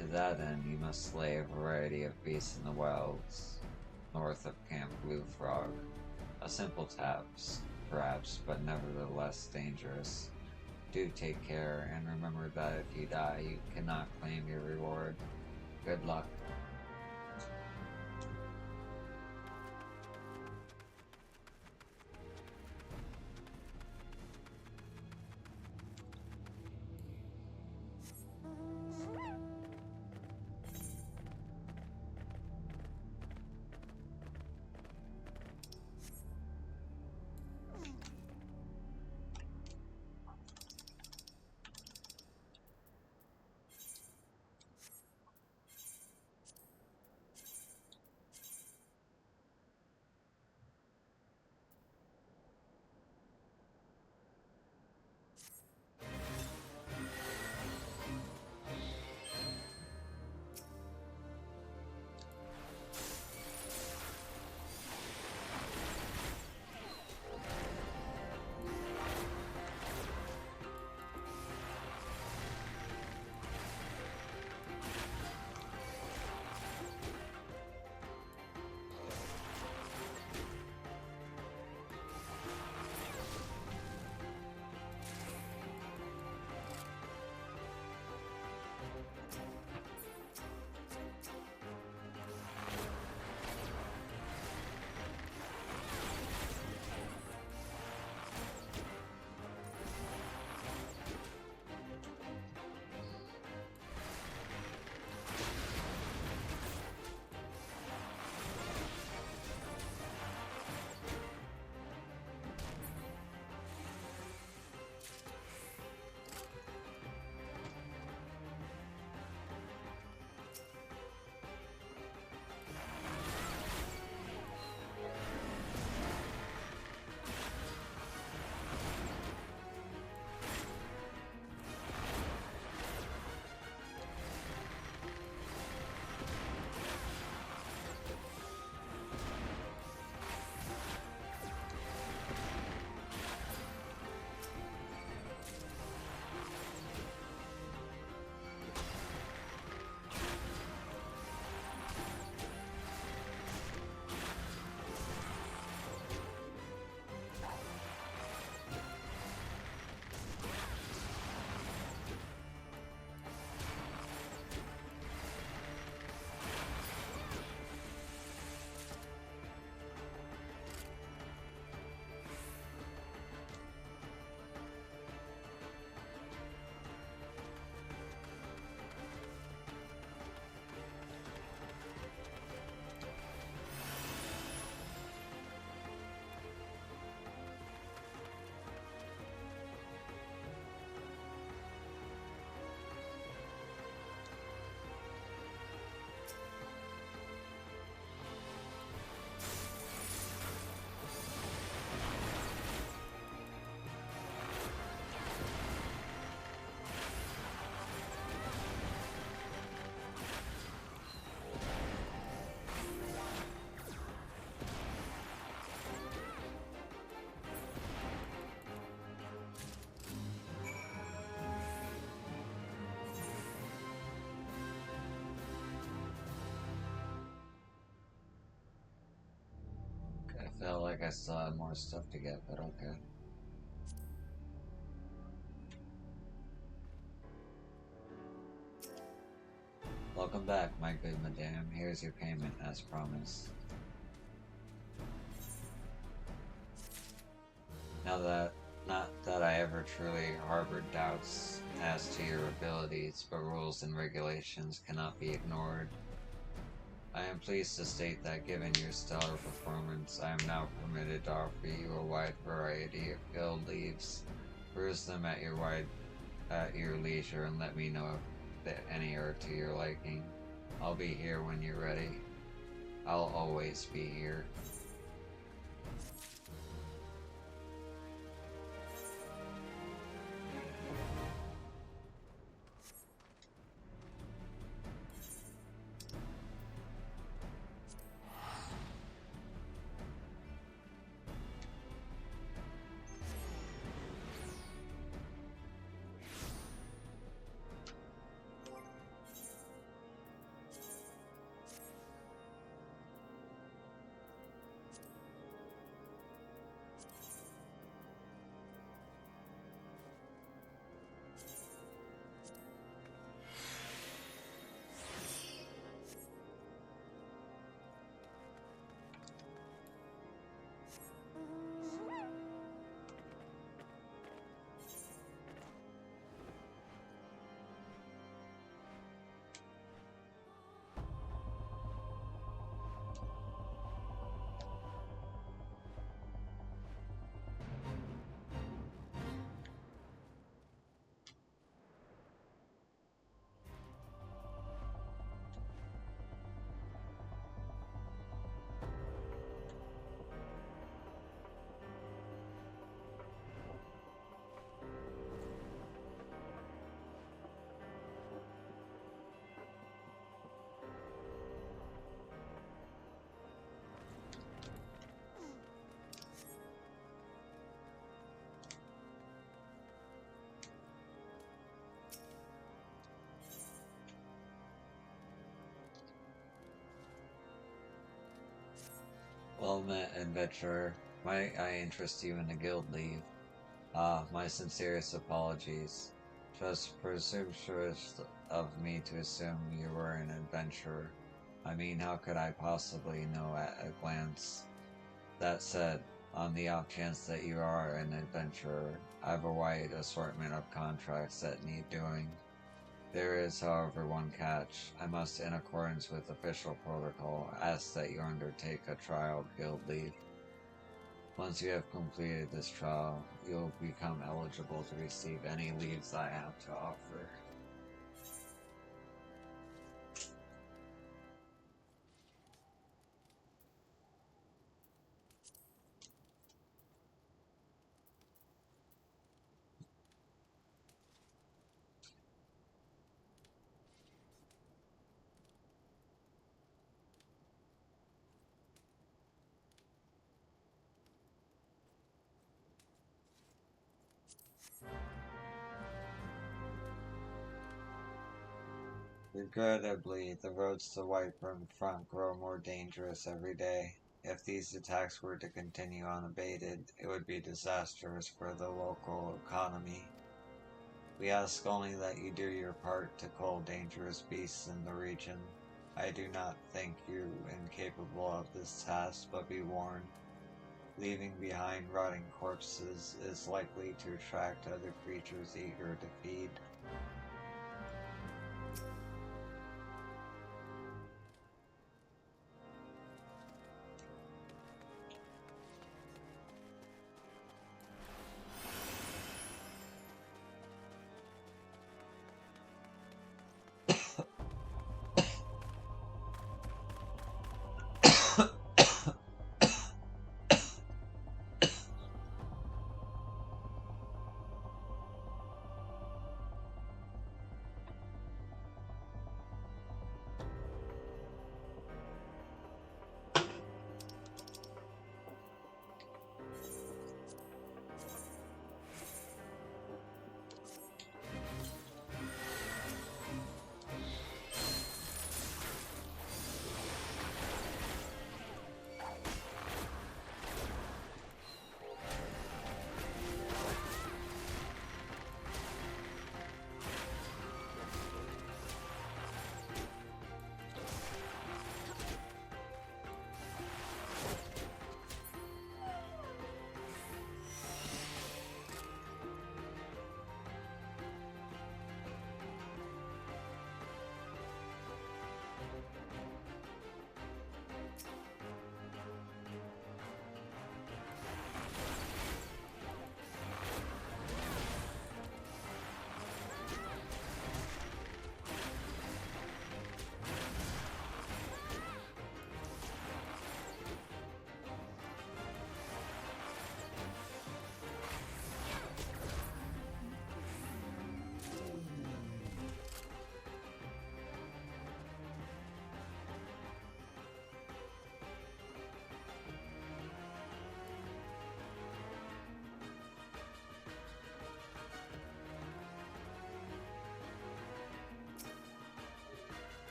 Speaker 1: To that end, you must slay a variety of beasts in the wilds north of Camp Blue Frog. A simple task, perhaps, but nevertheless dangerous. Do take care, and remember that if you die, you cannot claim your reward. Good luck. still have more stuff to get, but okay. Welcome back, my good madame. Here's your payment, as promised. Not that I ever truly harbored doubts as to your abilities, but rules and regulations cannot be ignored. I am pleased to state that given your stellar performance, I am now permitted to offer you a wide variety of guild leaves. Peruse them at your leisure and let me know if any are to your liking. I'll be here when you're ready. I'll always be here. Well met, adventurer. Might I interest you in a guild leave? My sincerest apologies. 'Twas presumptuous of me to assume you were an adventurer. I mean, how could I possibly know at a glance? That said, on the off chance that you are an adventurer, I have a wide assortment of contracts that need doing. There is, however, one catch. I must, in accordance with official protocol, ask that you undertake a trial guild leave. Once you have completed this trial, you'll become eligible to receive any leaves I have to offer. Regrettably, the roads to Whitebrim Front grow more dangerous every day. If these attacks were to continue unabated, it would be disastrous for the local economy. We ask only that you do your part to cull dangerous beasts in the region. I do not think you incapable of this task, but be warned. Leaving behind rotting corpses is likely to attract other creatures eager to feed.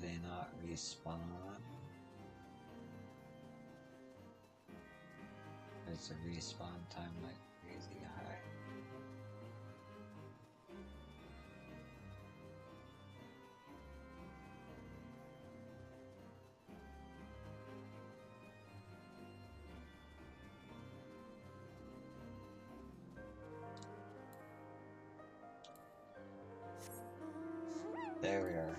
Speaker 1: they not respawn? Is the respawn time like crazy high? There we are.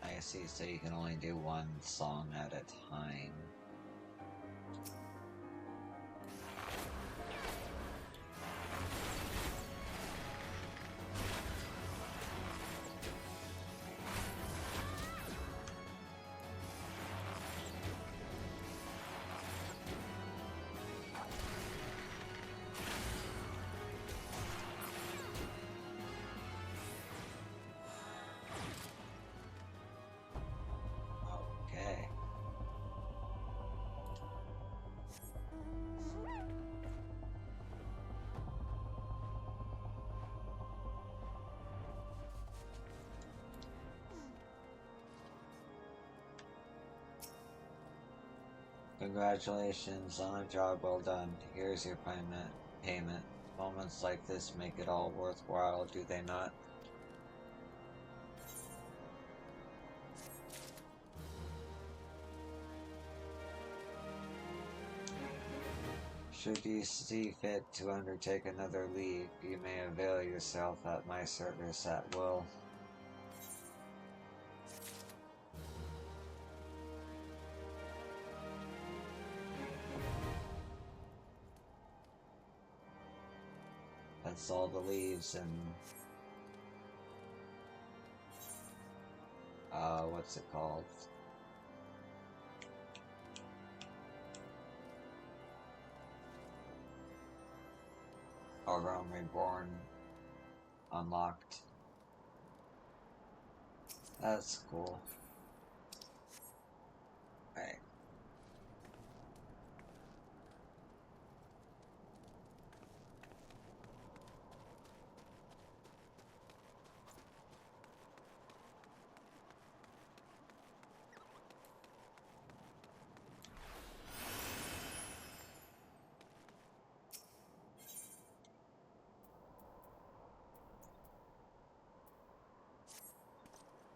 Speaker 1: I see, so you can only do one song at a time. Okay. Congratulations on a job well done. Here's your payment. Moments like this make it all worthwhile, do they not? Should you see fit to undertake another leave, you may avail yourself at my service at will. That's all the leaves and what's it called? A Realm Reborn unlocked. That's cool. Right.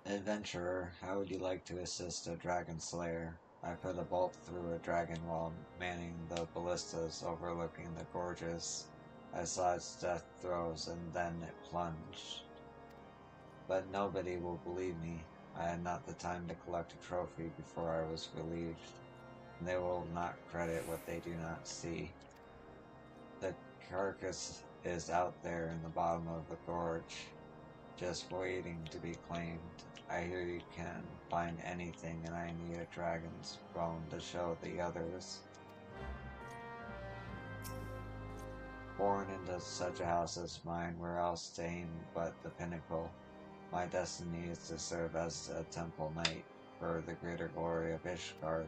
Speaker 1: Adventurer, how would you like to assist a dragon slayer? I put a bolt through a dragon while manning the ballistas overlooking the gorges. I saw its death throes and then it plunged. But nobody will believe me. I had not the time to collect a trophy before I was relieved. And they will not credit what they do not see. The carcass is out there in the bottom of the gorge, just waiting to be claimed. I hear you can find anything, and I need a dragon's bone to show the others. Born into such a house as mine, where else to aim but the pinnacle? My destiny is to serve as a temple knight for the greater glory of Ishgard.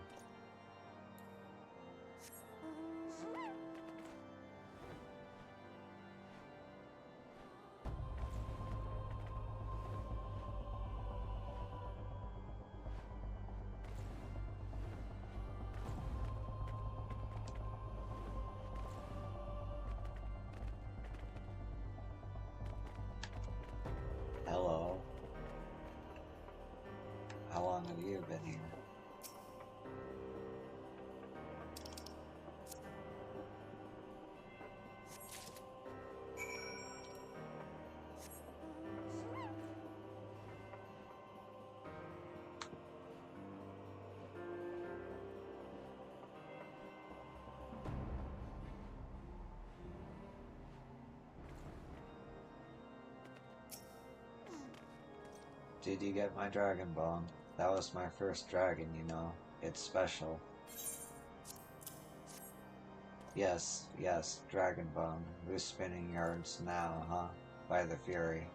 Speaker 1: Hello. How long have you been here? Did you get my dragon bone? That was my first dragon, you know. It's special. Yes, yes, dragon bone. Who's spinning yards now, huh? By the Fury.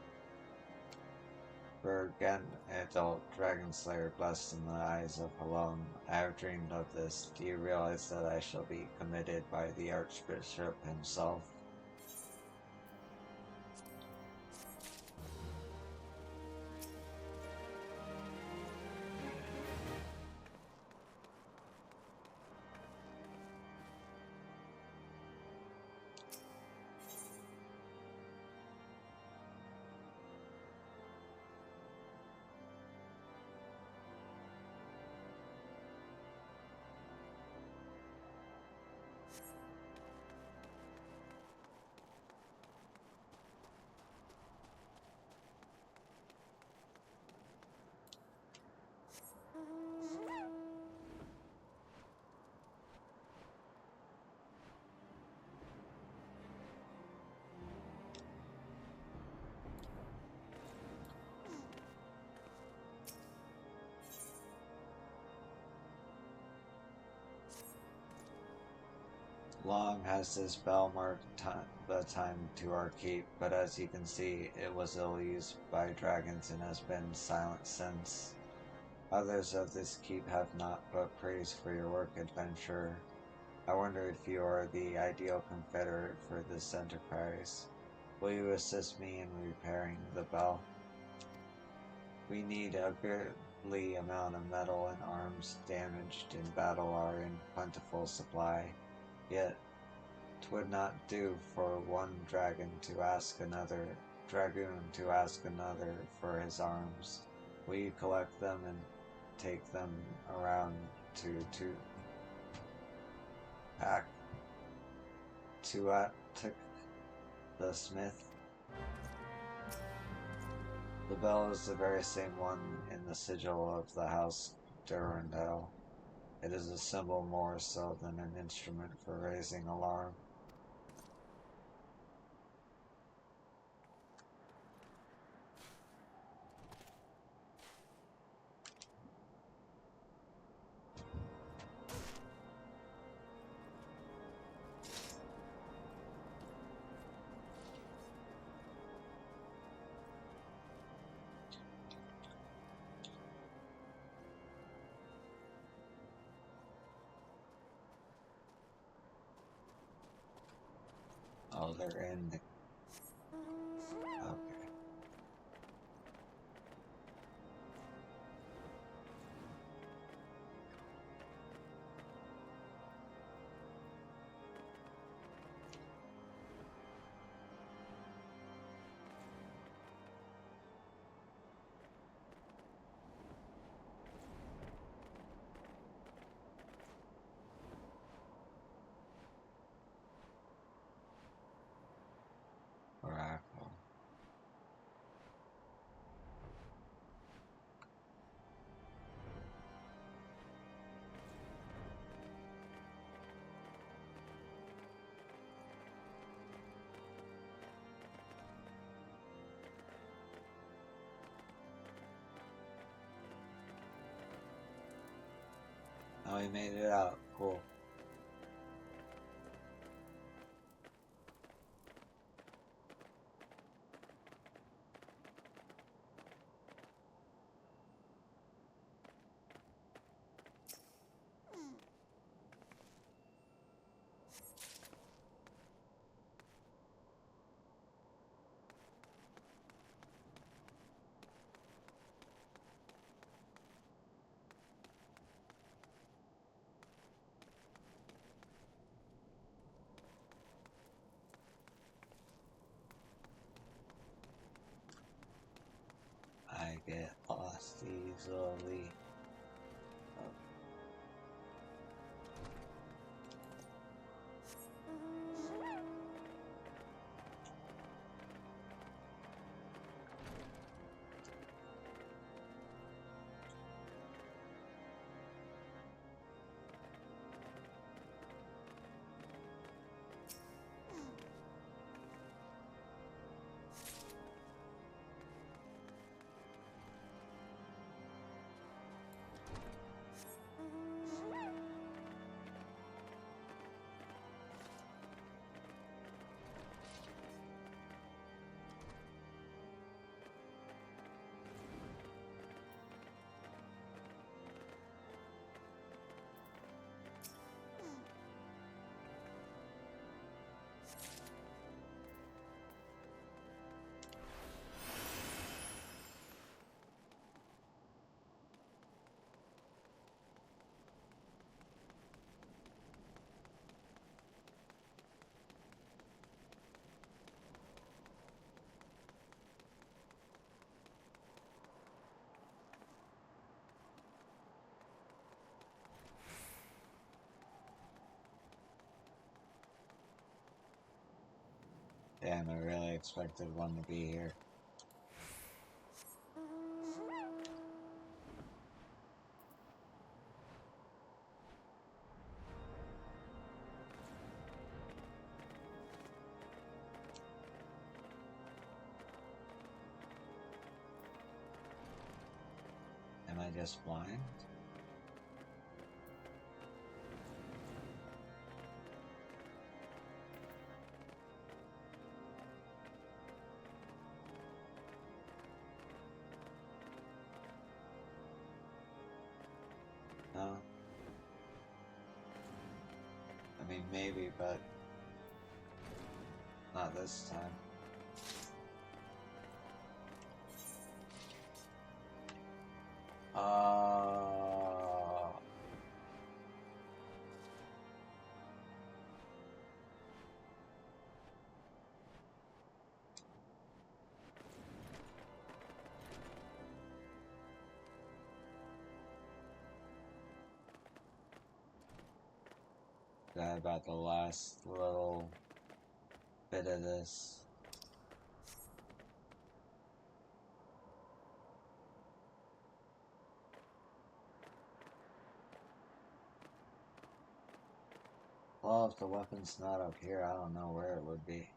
Speaker 1: Bergen, adult dragon slayer blessed in the eyes of Halon. I have dreamed of this. Do you realize that I shall be committed by the Archbishop himself? Long has this bell marked the time to our keep, but as you can see, it was ill used by dragons and has been silent since. Others of this keep have not but praise for your work, adventurer. I wonder if you are the ideal confederate for this enterprise. Will you assist me in repairing the bell? We need a goodly amount of metal, and arms damaged in battle are in plentiful supply. Yet, 'twould not do for one dragoon to ask another for his arms. Will you collect them and take them around to the smith? The bell is the very same one in the sigil of the house Durandal. It is a symbol more so than an instrument for raising alarm. Oh, they're in the... Okay. Oracle. Oh, he made it out. Cool. I get lost easily. Oh. Damn, I really expected one to be here. Am I just blind? No? I mean, maybe, but not this time. Forgot about the last little bit of this. Well, if the weapon's not up here, I don't know where it would be.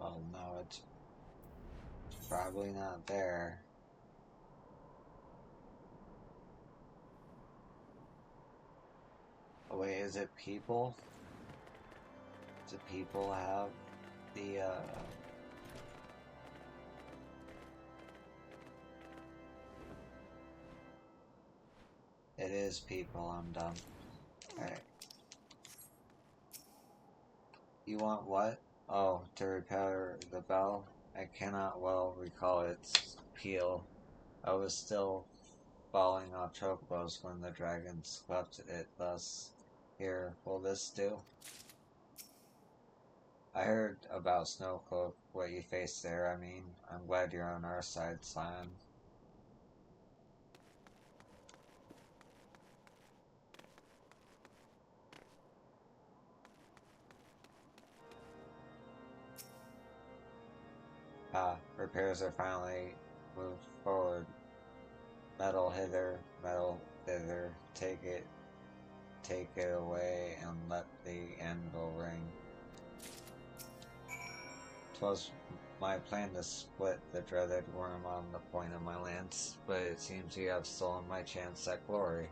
Speaker 1: Well, no, it's probably not there. Oh, wait, is it people? Do people have the, It is people, I'm dumb. Alright. You want what? Oh, to repair the bell? I cannot well recall its peel. I was still falling off chocobos when the dragon swept it thus. Here, will this do? I heard about Snowcloak, what you faced there, I mean. I'm glad you're on our side, Scion. Ah, repairs are finally moved forward. Metal hither, metal thither, take it away, and let the anvil ring. 'Twas my plan to split the dreaded worm on the point of my lance, but it seems you have stolen my chance at glory.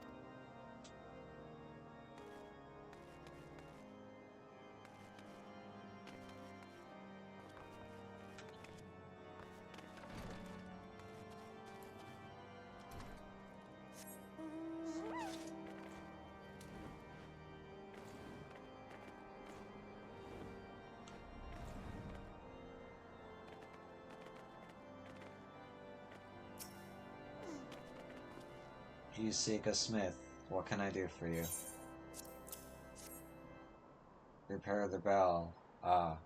Speaker 1: You seek a smith. What can I do for you? Repair the bell. Ah,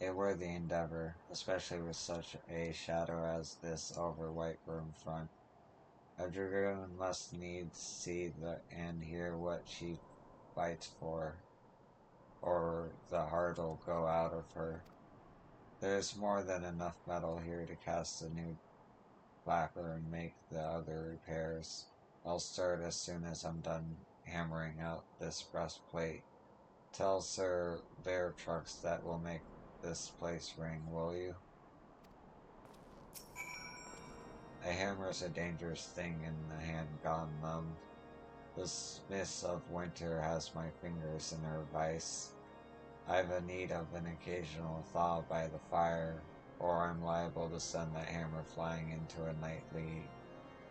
Speaker 1: a worthy endeavor, especially with such a shadow as this over White Room front. A dragoon must needs see and hear what she fights for, or the heart'll go out of her. There's more than enough metal here to cast a new lacquer and make the other repairs. I'll start as soon as I'm done hammering out this breastplate. Tell Sir Bear Trucks that will make this place ring, will you? A hammer is a dangerous thing in the hand gone numb. The smith of winter has my fingers in her vice. I've a need of an occasional thaw by the fire, or I'm liable to send that hammer flying into a nightly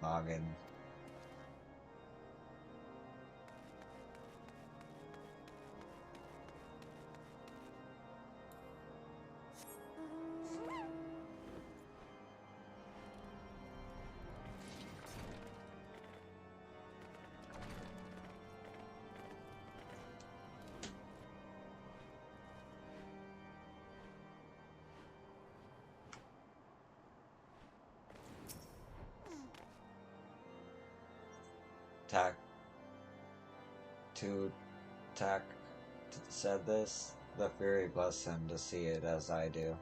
Speaker 1: noggin. Tak said this. The Fury bless him to see it as I do.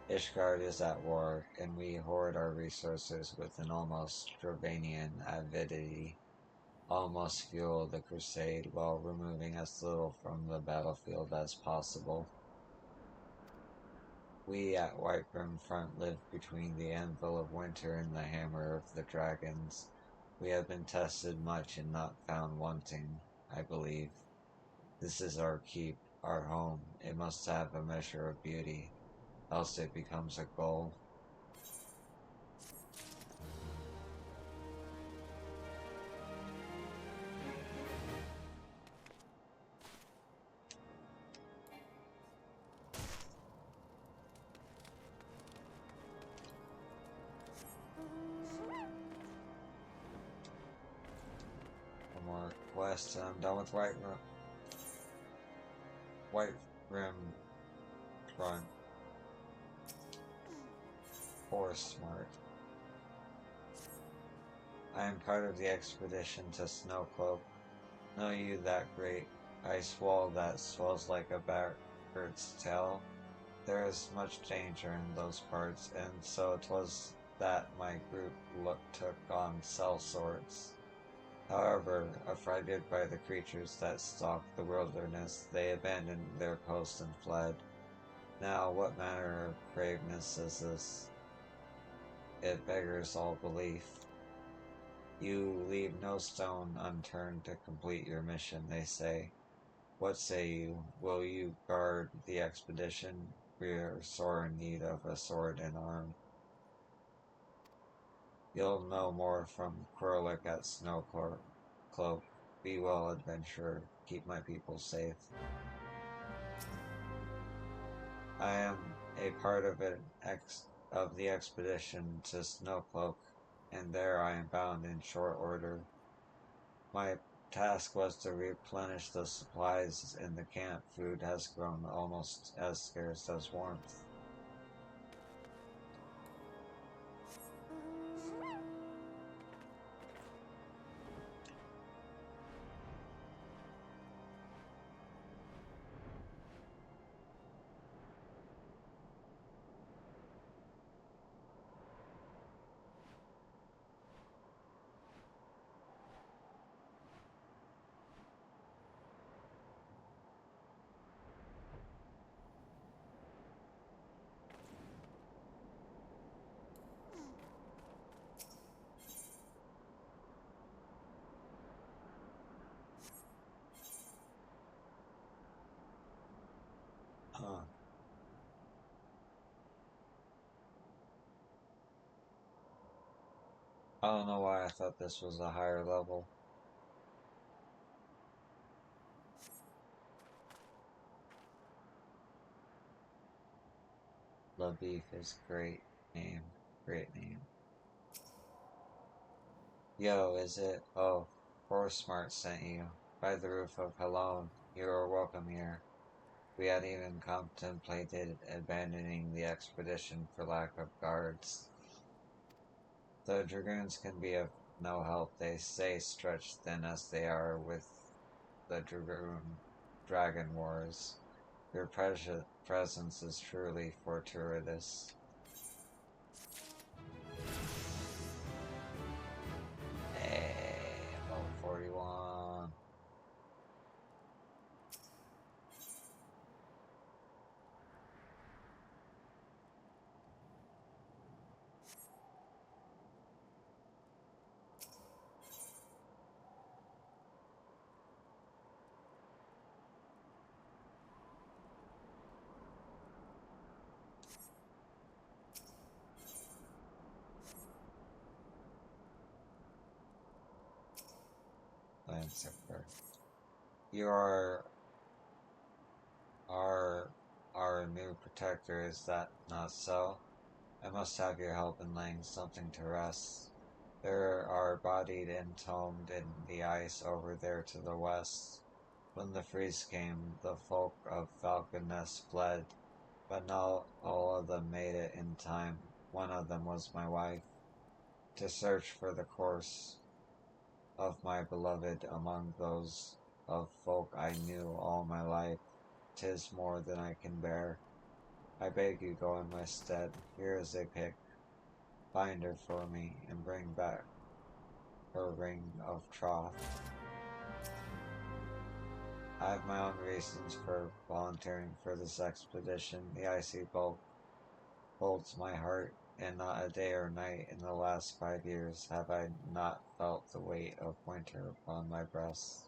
Speaker 1: Ishgard is at war, and we hoard our resources with an almost Dravanian avidity, almost fuel the crusade while removing as little from the battlefield as possible. We at Whiterun Front live between the anvil of winter and the hammer of the dragons. We have been tested much and not found wanting, I believe. This is our keep, our home. It must have a measure of beauty, else it becomes a goal. One more quest and I'm done with White Rim Front. Forest Smart. I am part of the expedition to Snowcloak. Know you that great ice wall that swells like a bird's tail? There is much danger in those parts, and so 'twas that my group took on sellswords. However, affrighted by the creatures that stalk the wilderness, they abandoned their post and fled. Now, what manner of braveness is this? It beggars all belief. You leave no stone unturned to complete your mission, they say. What say you? Will you guard the expedition? We are sore in need of a sword and arm. You'll know more from Quirlick at Snowcloak. Be well, adventurer. Keep my people safe. I am a part of the expedition to Snowcloak, and there I am bound in short order. My task was to replenish the supplies in the camp. Food has grown almost as scarce as warmth. Huh. I don't know why I thought this was a higher level. The beef is great name. Great name. Yo, is it? Oh, Forest Smart sent you. By the roof of Helone, you are welcome here. We had even contemplated abandoning the expedition for lack of guards. The dragoons can be of no help, they say, stretched thin as they are with the dragon wars. Your presence is truly fortuitous. Hey, level 41. answer her. You are our new protector, is that not so? I must have your help in laying something to rest. There are bodied entombed in the ice over there to the west. When the freeze came, the folk of Falcon Nest fled, but not all of them made it in time. One of them was my wife. To search for the corpse of my beloved among those of folk I knew all my life, 'tis more than I can bear. I beg you go in my stead. Here is a pick. Find her for me, and bring back her ring of troth. I have my own reasons for volunteering for this expedition. The icy bulk holds my heart, and not a day or night in the last 5 years have I not felt the weight of winter upon my breast.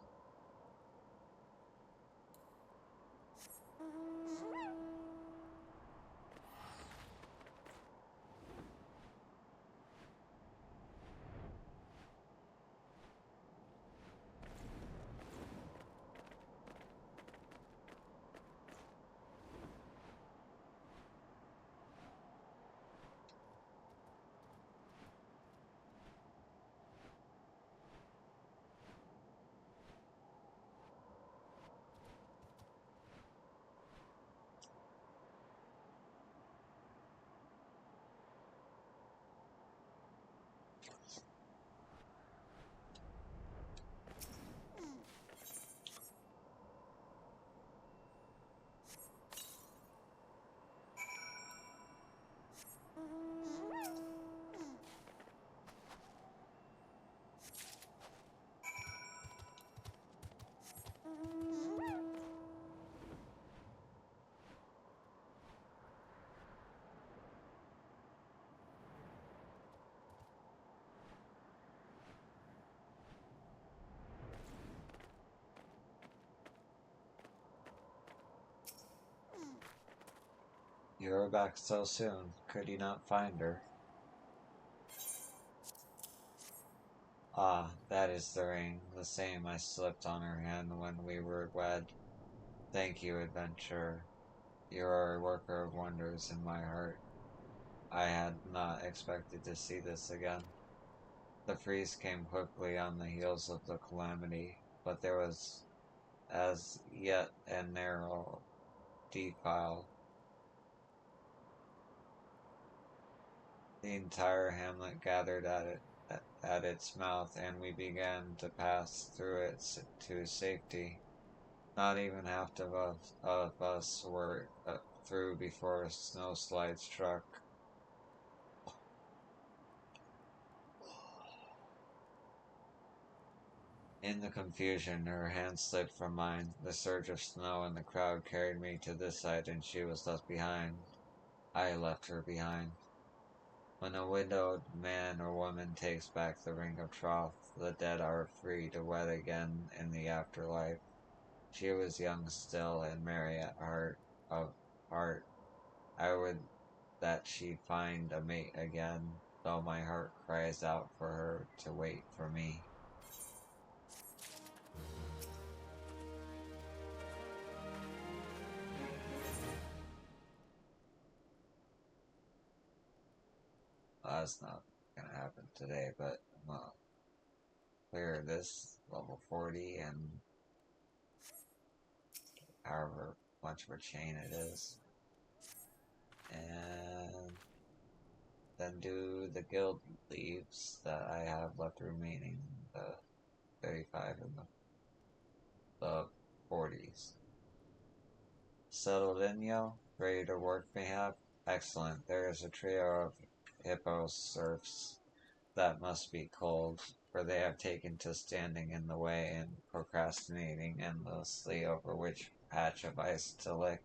Speaker 1: You are back so soon. Could you not find her? Ah, that is the ring, the same I slipped on her hand when we were wed. Thank you, adventurer. You are a worker of wonders in my heart. I had not expected to see this again. The freeze came quickly on the heels of the calamity, but there was as yet a narrow defile. The entire hamlet gathered at its mouth, and we began to pass through it to safety. Not even half of us were through before a snowslide struck. In the confusion, her hand slipped from mine. The surge of snow in the crowd carried me to this side, and she was left behind. I left her behind. When a widowed man or woman takes back the ring of troth, the dead are free to wed again in the afterlife. She was young still and merry at heart. I would that she find a mate again, though my heart cries out for her to wait for me. Well, that's not gonna happen today, but well, clear this level 40 and however much of a chain it is. And then do the guild leaves that I have left remaining, the 35 and the 40s. Settled in, yo? Ready to work, mayhap? Excellent. There is a trio of hippo serfs that must be cold, for they have taken to standing in the way and procrastinating endlessly over which patch of ice to lick.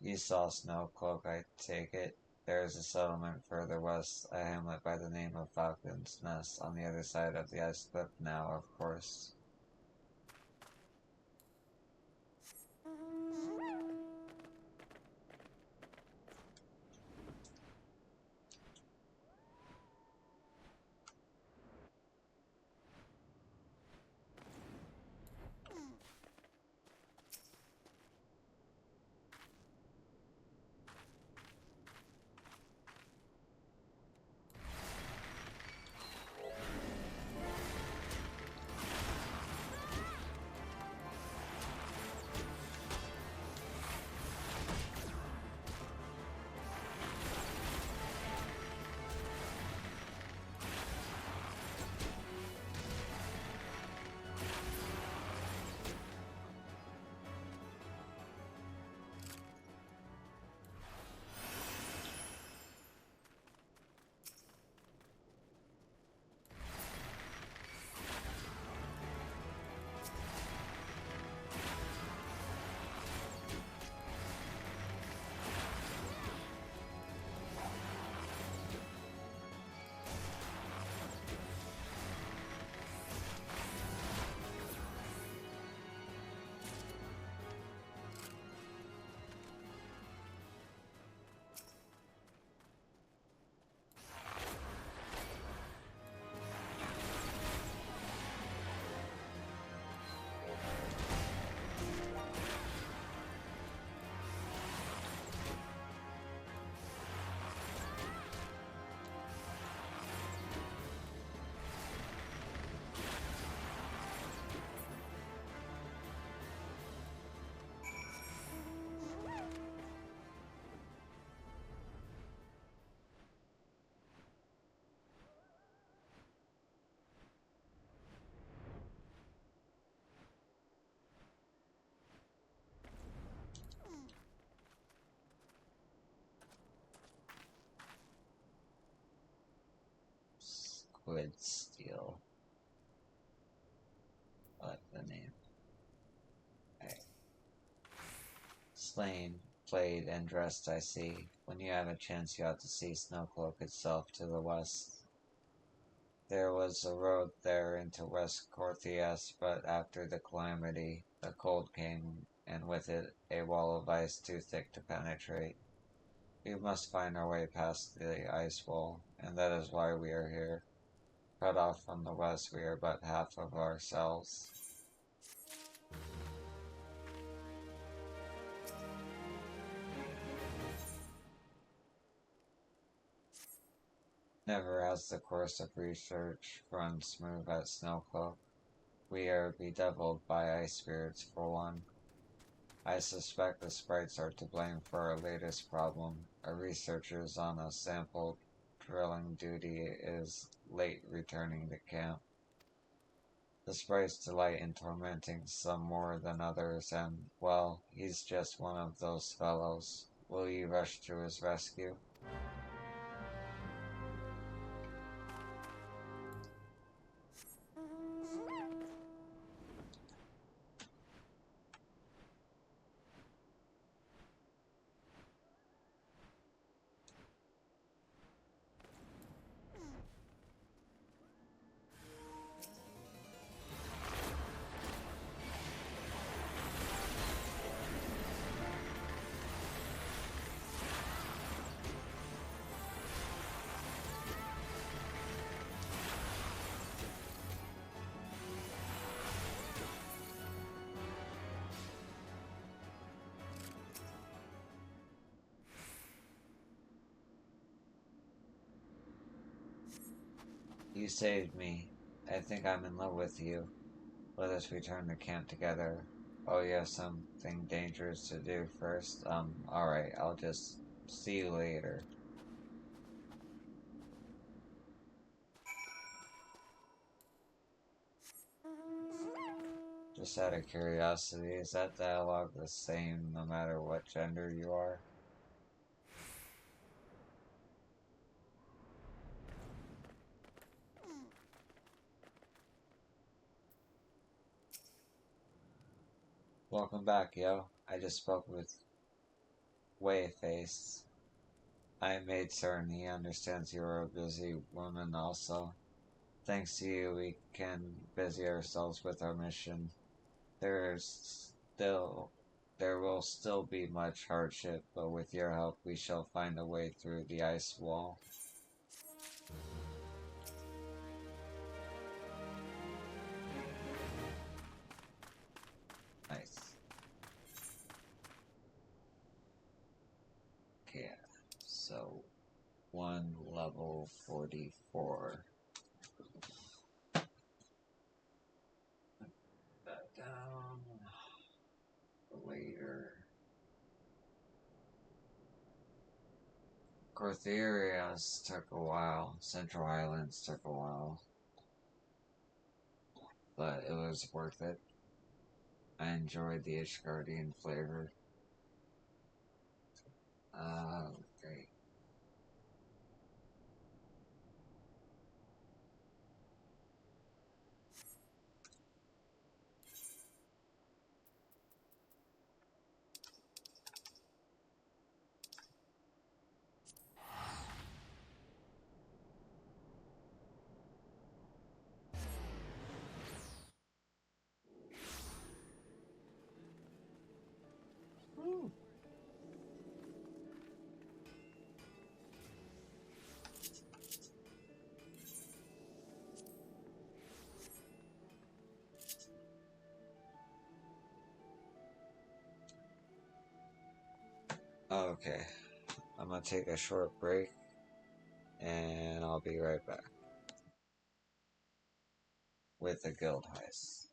Speaker 1: You saw Snowcloak, I take it. There is a settlement further west, a hamlet by the name of Falcon's Nest, on the other side of the ice cliff now, of course. Wood steel. I like the name. Right. Slain, played, and dressed, I see. When you have a chance, you ought to see Snowcloak itself to the west. There was a road there into West Corthias, but after the calamity, the cold came, and with it a wall of ice too thick to penetrate. We must find our way past the ice wall, and that is why we are here. Cut off from the west, we are but half of ourselves. Never has the course of research run smooth at Snowcloak. We are bedeviled by ice spirits for one. I suspect the sprites are to blame for our latest problem. A researcher on a sample drilling duty is late returning to camp. The sprites delight in tormenting some more than others, and, well, he's just one of those fellows. Will you rush to his rescue? You saved me. I think I'm in love with you. Let us return to camp together. Oh, you have something dangerous to do first? Alright, I'll just see you later. Just out of curiosity, is that dialogue the same no matter what gender you are? Welcome back, yo. I just spoke with Wayface. I made certain he understands you're a busy woman also. Thanks to you, we can busy ourselves with our mission. There's still there will still be much hardship, but with your help we shall find a way through the ice wall. Nice. Okay, so 1 level 44. That down later. Cortherias took a while. Central Islands took a while. But it was worth it. I enjoyed the Ishgardian flavor. Great. Woo. Okay, I'm gonna take a short break and I'll be right back with the guild heist.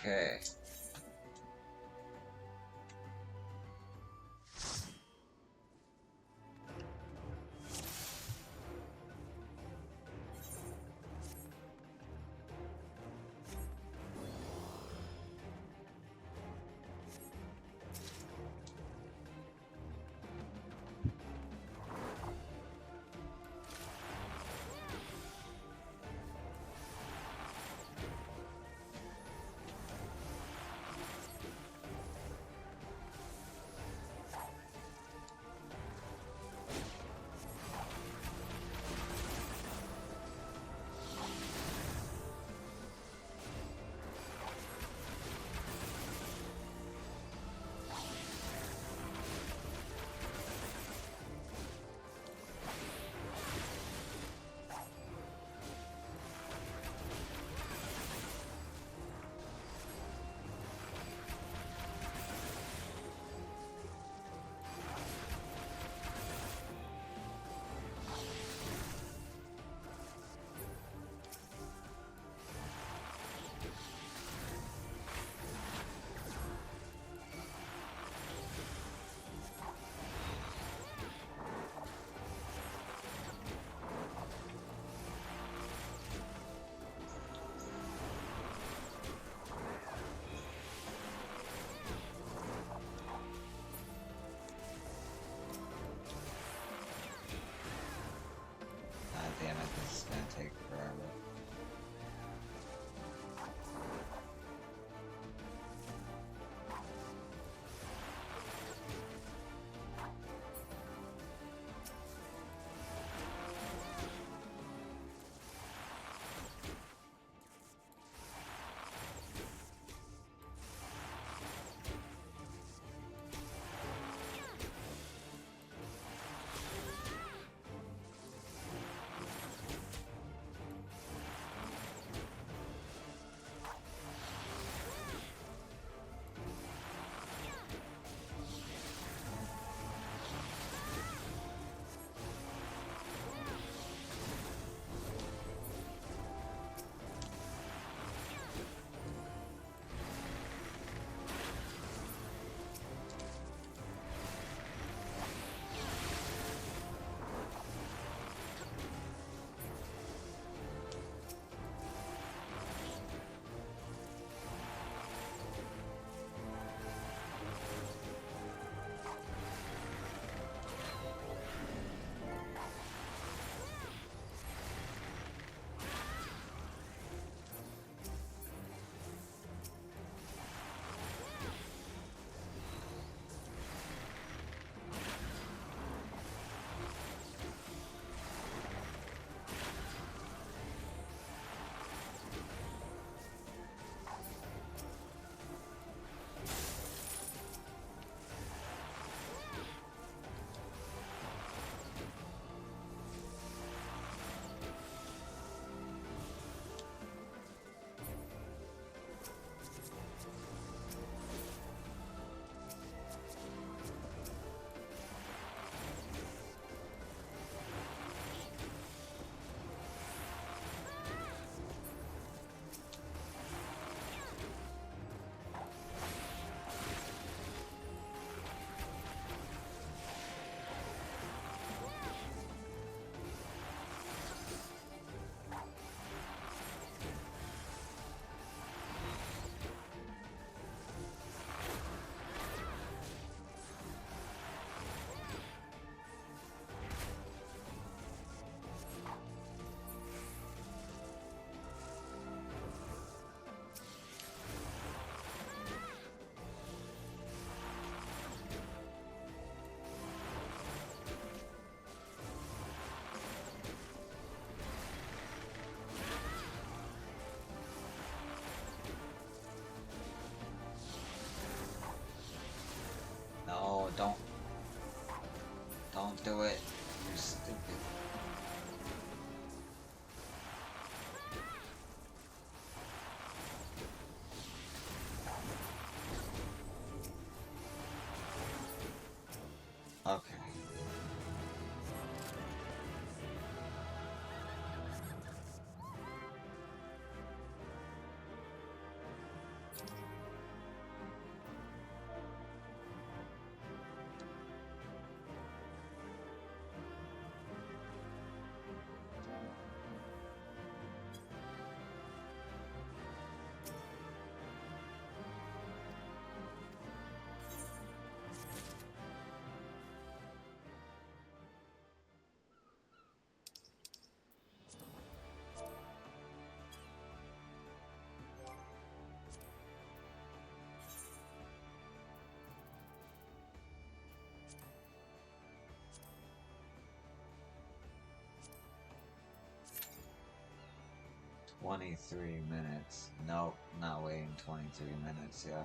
Speaker 1: Okay. God damn it, this is gonna take forever. No, don't do it. You're stupid. Okay. 23 minutes. Nope, not waiting 23 minutes, yeah.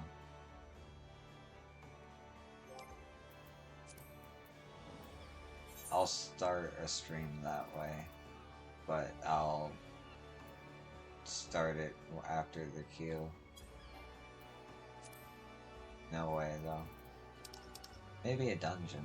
Speaker 1: I'll start a stream that way, but I'll start it after the queue. No way, though. Maybe a dungeon.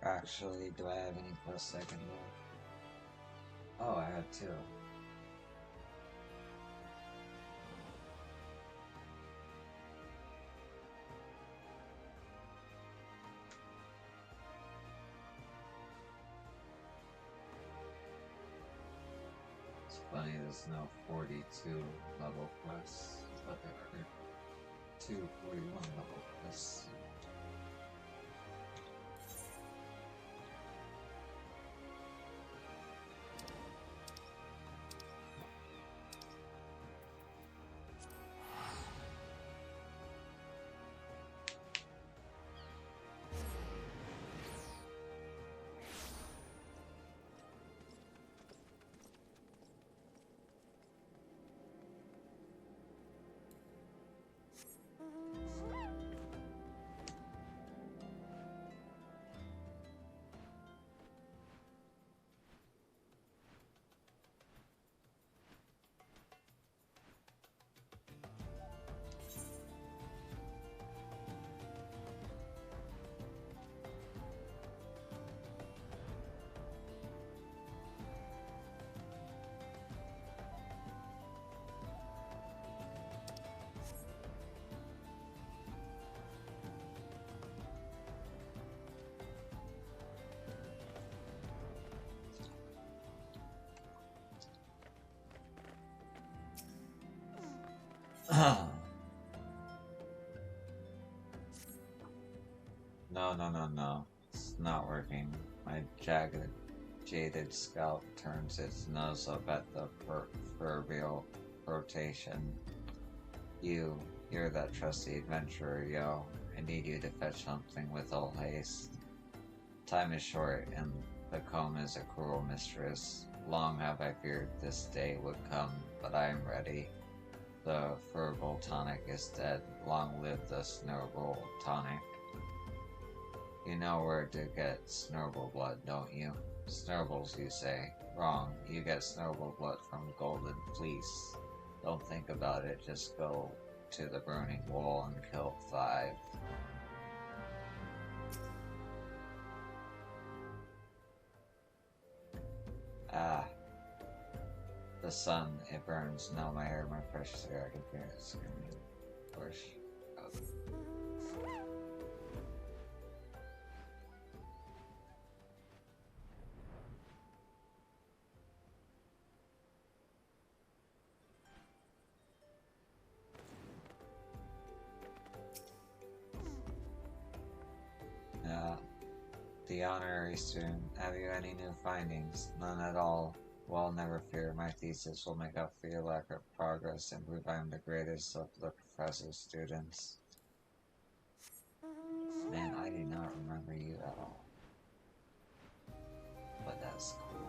Speaker 1: Actually, do I have any plus second move? Oh, I have 2. It's funny, there's no 42 level quests, but there are 2 41 level quests. No. It's not working. My jaded scalp turns its nose up at the proverbial rotation. You're that trusty adventurer, yo. I need you to fetch something with all haste. Time is short, and the comb is a cruel mistress. Long have I feared this day would come, but I am ready. The furball tonic is dead. Long live the snowball tonic. You know where to get snowball blood, don't you? Snowballs, you say. Wrong. You get snowball blood from Golden Fleece. Don't think about it, just go to the burning wall and kill 5. Ah. The sun, it burns. Now my hair, my precious hair, I can feel it screaming. Push. The honorary student, have you any new findings? None at all. Well, never fear, my thesis will make up for your lack of progress and prove I am the greatest of the professor's students. Man, I do not remember you at all. But that's cool.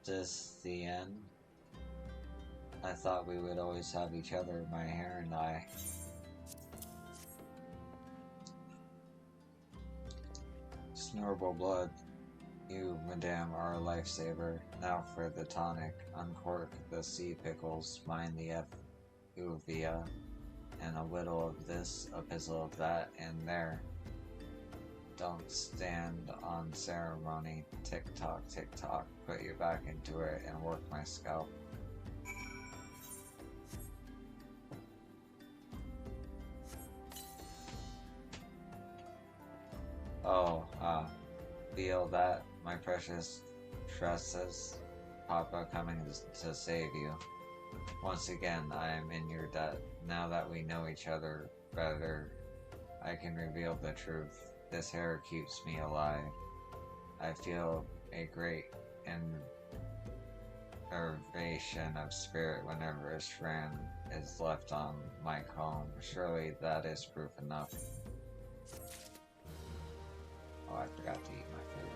Speaker 1: this the end? I thought we would always have each other, my hair and I. Snorable blood. You, madame, are a lifesaver. Now for the tonic. Uncork the sea pickles, mind the effluvia, and a little of this, a pizzle of that, and there. Don't stand on ceremony. Tick-tock, tick-tock. Put your back into it and work my scalp. Oh, feel that, my precious tresses? Papa coming to save you. Once again, I am in your debt. Now that we know each other better, I can reveal the truth. This hair keeps me alive. I feel a great enervation of spirit whenever a strand is left on my comb. Surely that is proof enough. Oh, I forgot to eat my food.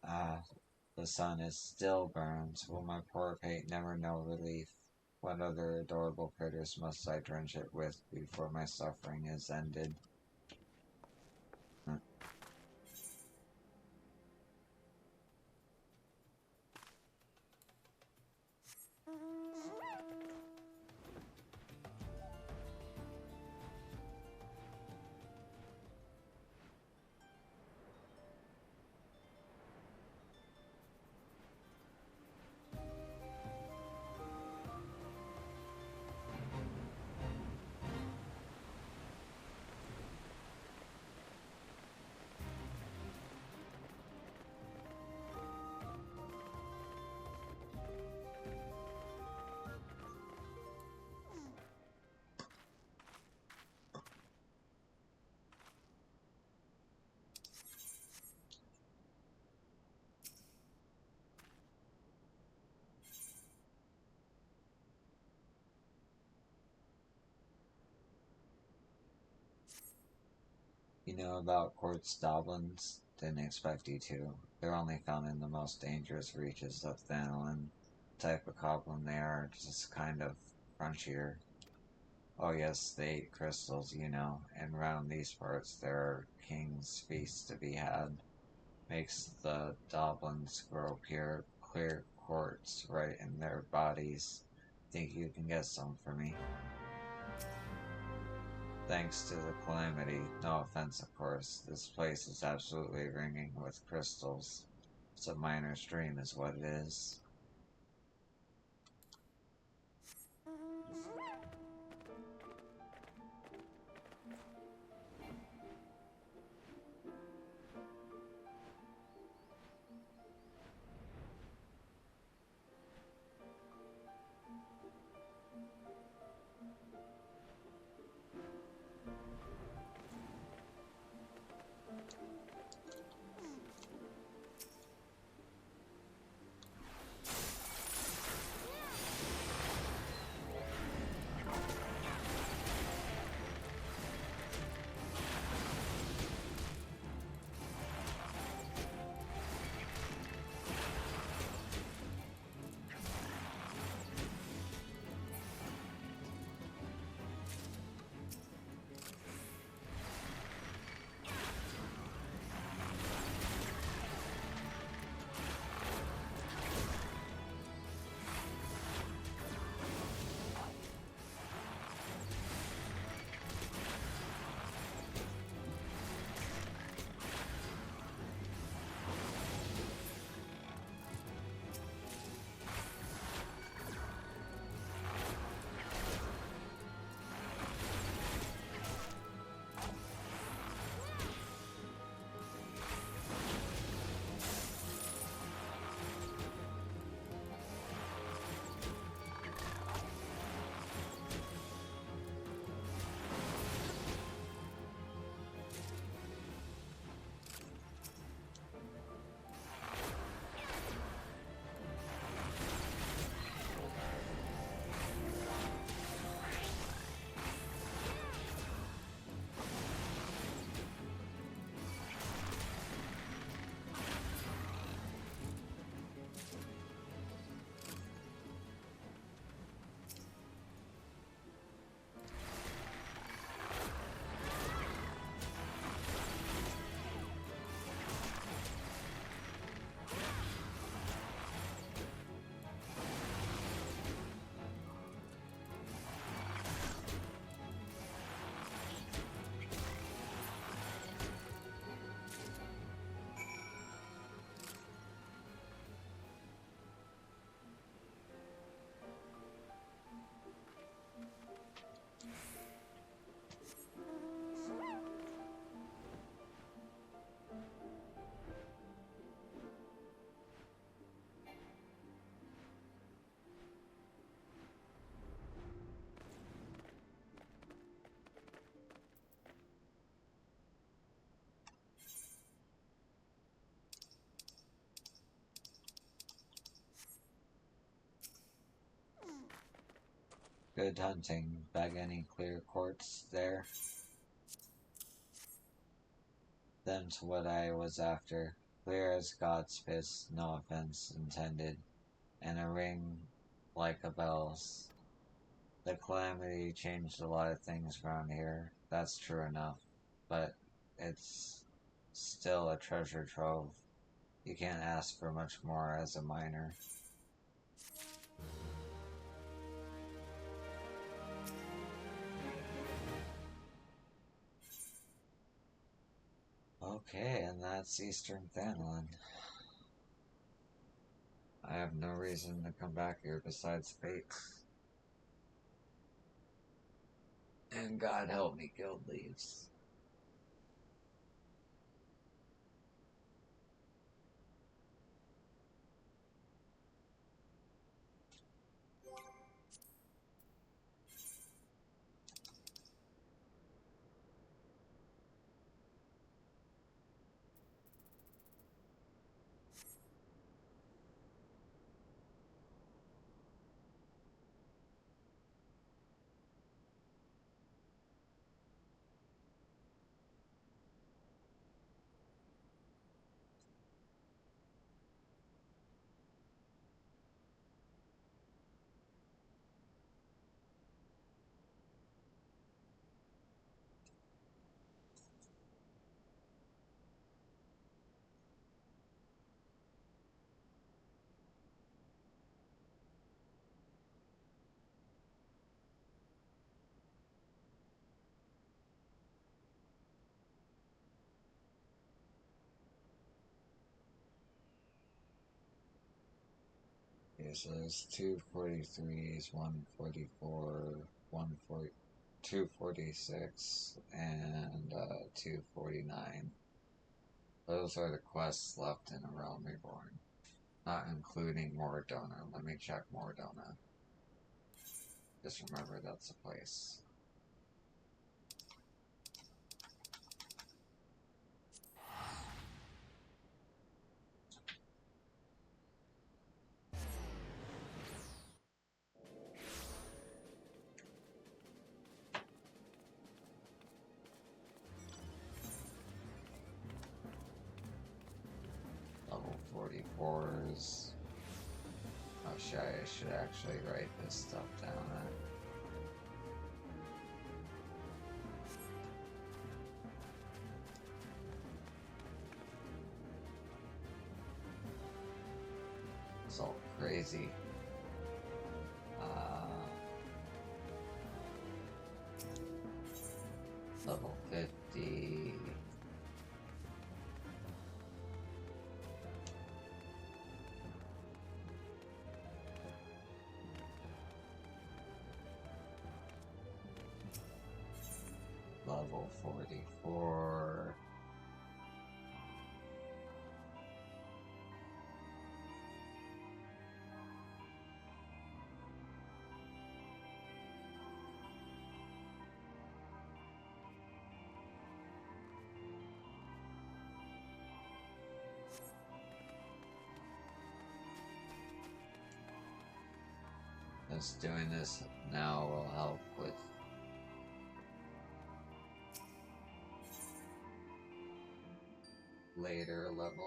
Speaker 1: Ah, the sun is still burns. Will my poor pate never know relief? What other adorable critters must I drench it with before my suffering is ended? You know about quartz goblins? Didn't expect you to. They're only found in the most dangerous reaches of Thanalan. Type of goblin they are, just kind of crunchier. Oh yes, they eat crystals, you know, and round these parts there are king's feasts to be had. Makes the goblins grow pure, clear quartz right in their bodies. Think you can get some for me? Thanks to the calamity, no offense of course, this place is absolutely ringing with crystals. It's a miner's dream is what it is. Good hunting. Bag any clear quartz there? Then to what I was after. Clear as God's fist, no offense intended. And a ring like a bell's. The calamity changed a lot of things around here. That's true enough. But it's still a treasure trove. You can't ask for much more as a miner. Okay, and that's Eastern Thanlin. I have no reason to come back here besides fate. And God help me, guild leaves. Okay, so there's 243s, 144, 140, 246, and 249. Those are the quests left in A Realm Reborn. Not including Moradona. Let me check Moradona. Just remember that's a place. Level 44s. Oh shit, I should actually write this stuff down. It's all crazy. Level 50. Level 44. Just doing this now will help with later leveling.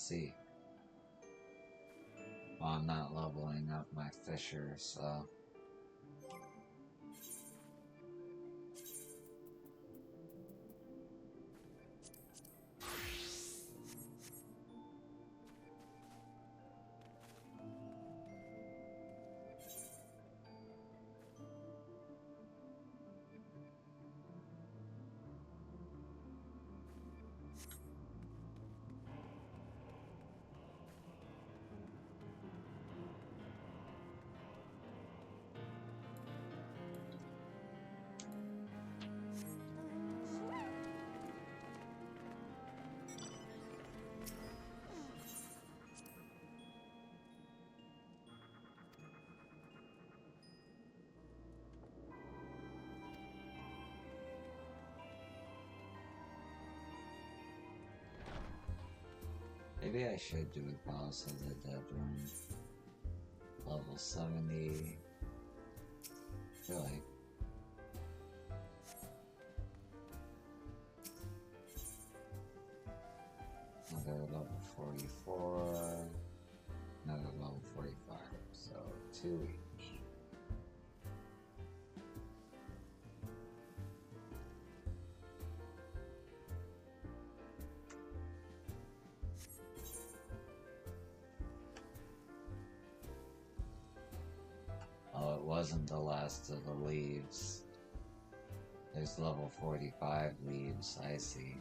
Speaker 1: see. Well, I'm not leveling up my fisher, so... Maybe I should do a boss of the dead room. Level 70. I feel like another level 44, another level 45, so 2 each. Oh, it wasn't the last of the leaves. There's level 45 leaves, I see.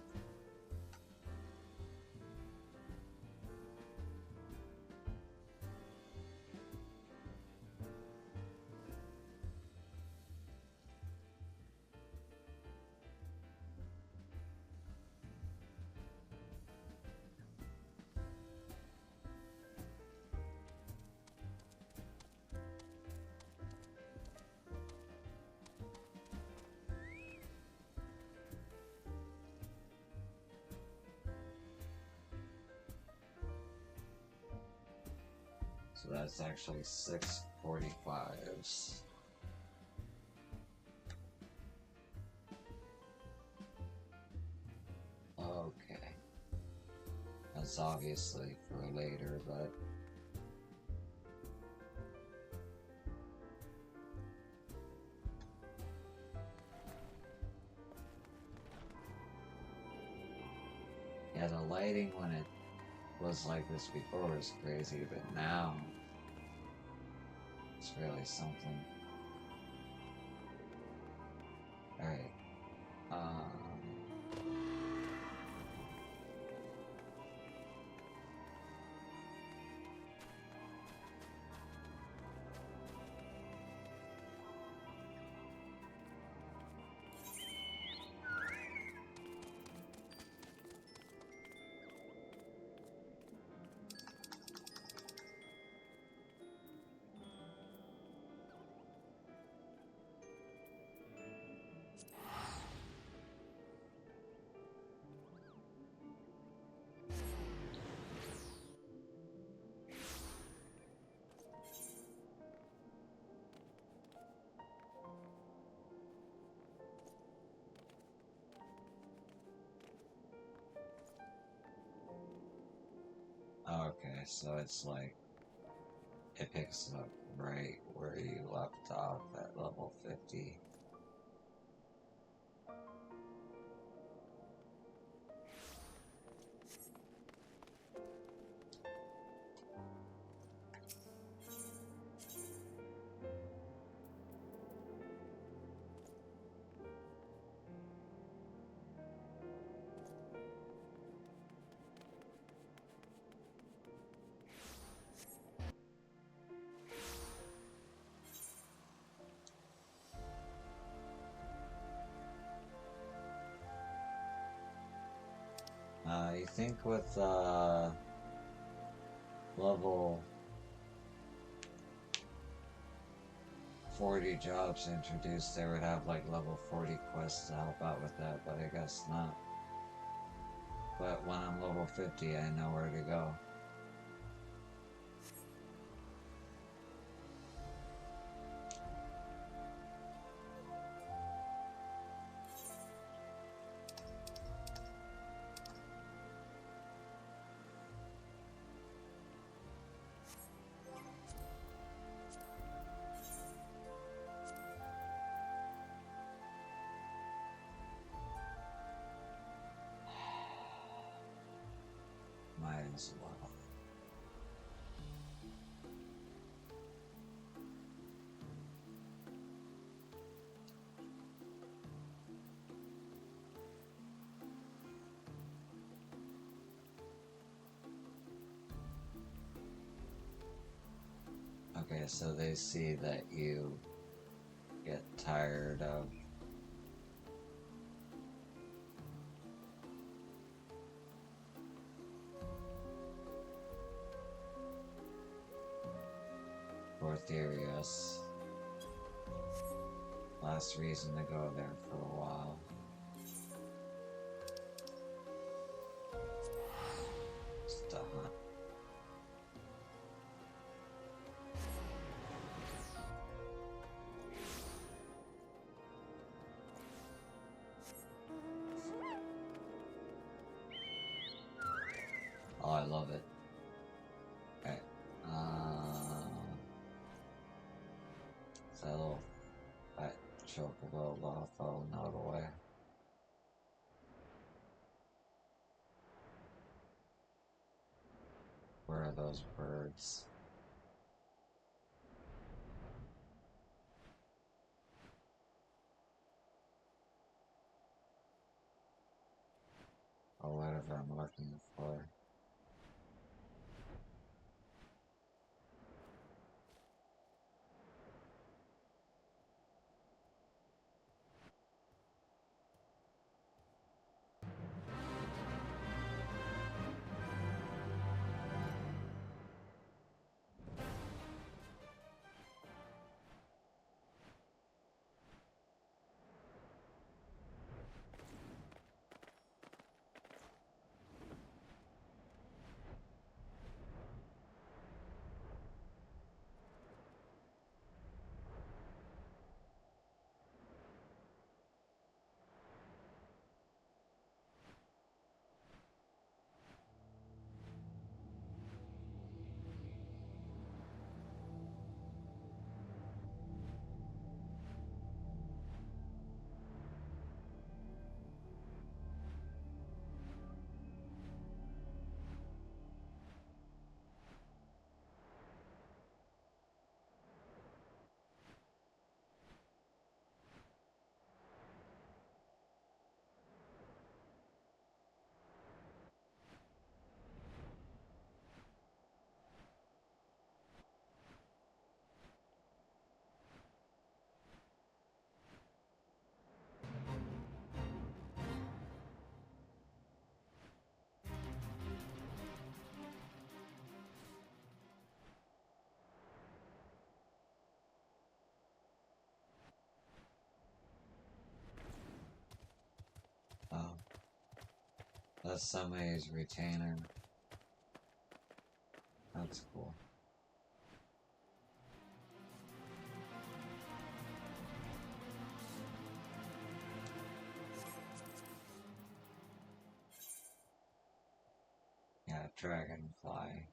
Speaker 1: So that's actually 6 45s. Okay. That's obviously for later, but... yeah, the lighting when it was like this before was crazy, but now it's really something. Alright. Okay, so it's like it picks up right where you left off at level 50. You think with level 40 jobs introduced, they would have like level 40 quests to help out with that, but I guess not. But when I'm level 50, I know where to go. as well. Okay, so they see that you get tired of Ortherius. Last reason to go there for a while. Just to hunt. Oh, I love it. Okay. Is that little fat chocobo lotho not away? Where are those birds? Or whatever I'm looking for. Oh. That's somebody's retainer. That's cool. Yeah, dragonfly.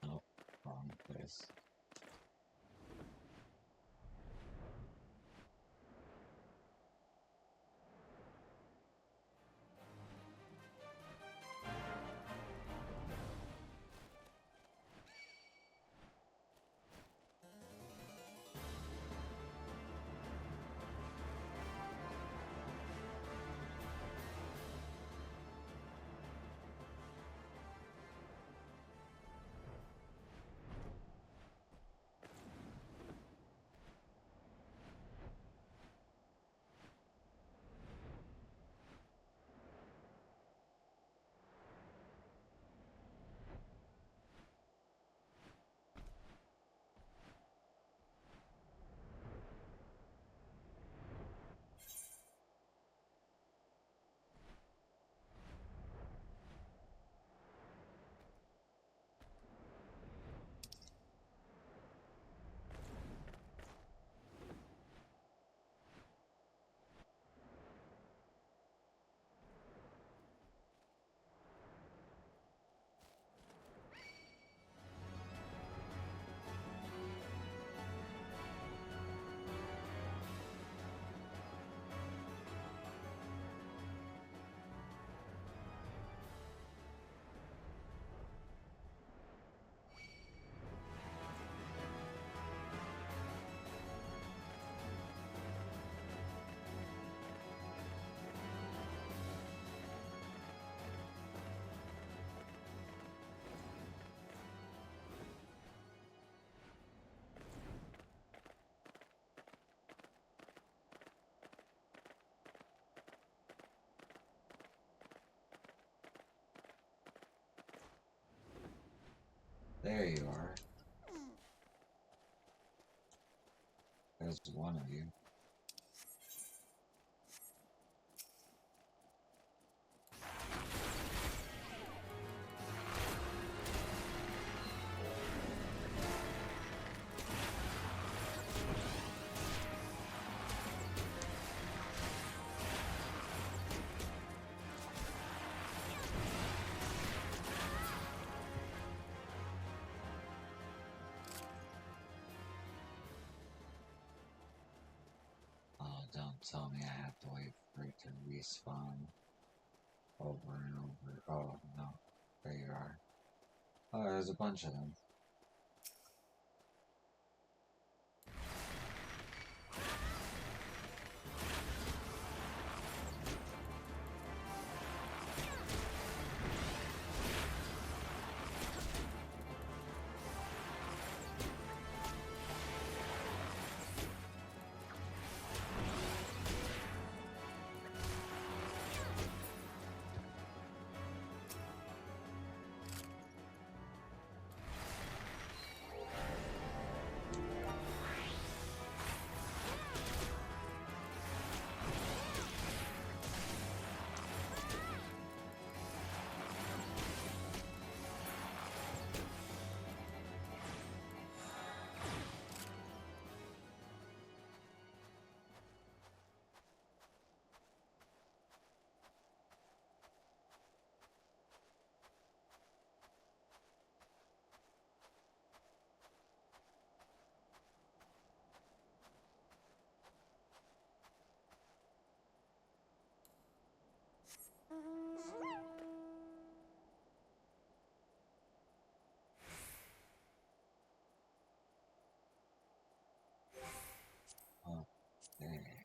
Speaker 1: Oh, wrong place. There you are. There's one of you. Oh, don't tell me I have to wait for it to respawn over and over. Oh, no. There you are. Oh, there's a bunch of them. Oh, there.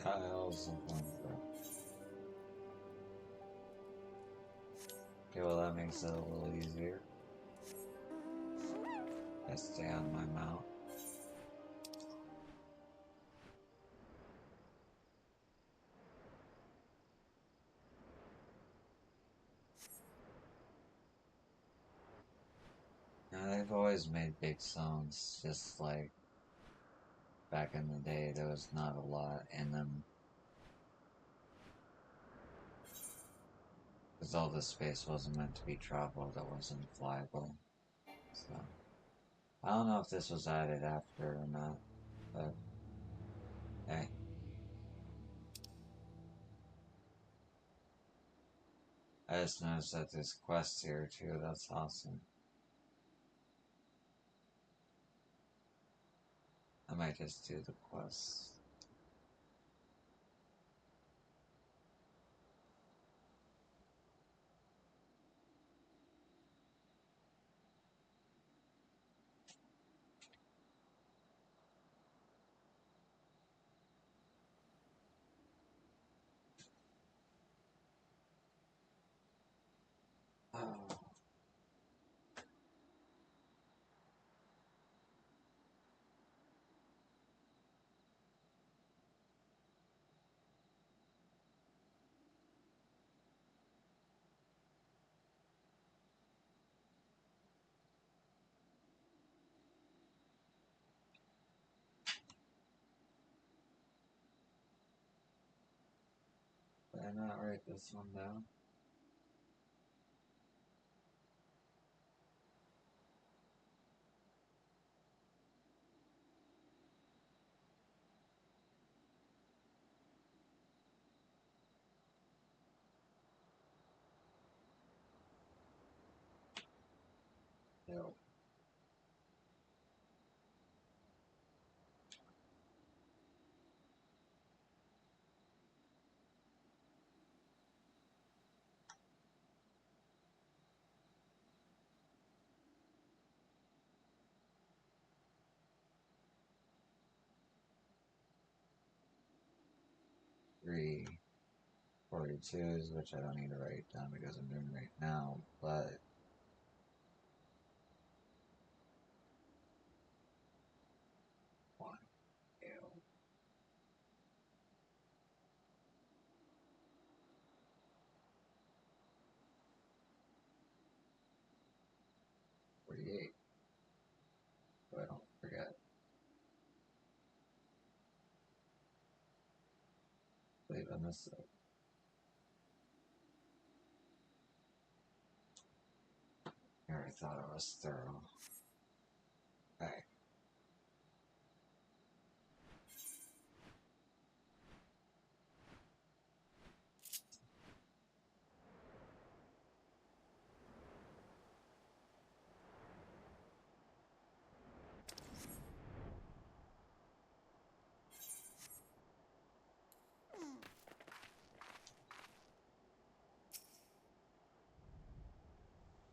Speaker 1: Yeah, I also wonder. Okay, well that makes it a little easier. I stay on my mount. Now, they've always made big songs, just like back in the day, there was not a lot in them. Because all the space wasn't meant to be traveled, it wasn't flyable. So, I don't know if this was added after or not, but hey. I just noticed that there's quests here too, that's awesome. I might just do the quests. Oh. Did I not write this one down? 42s, which I don't need to write down because I'm doing right now, but one, two, 48, so I don't forget. Leave on this side. I already thought I was thorough. Okay.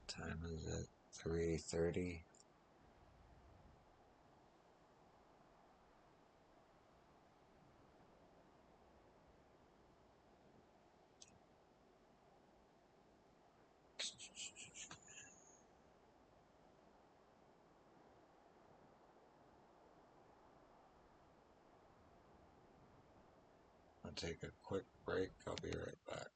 Speaker 1: Time is it? 3:30. I'll take a quick break. I'll be right back.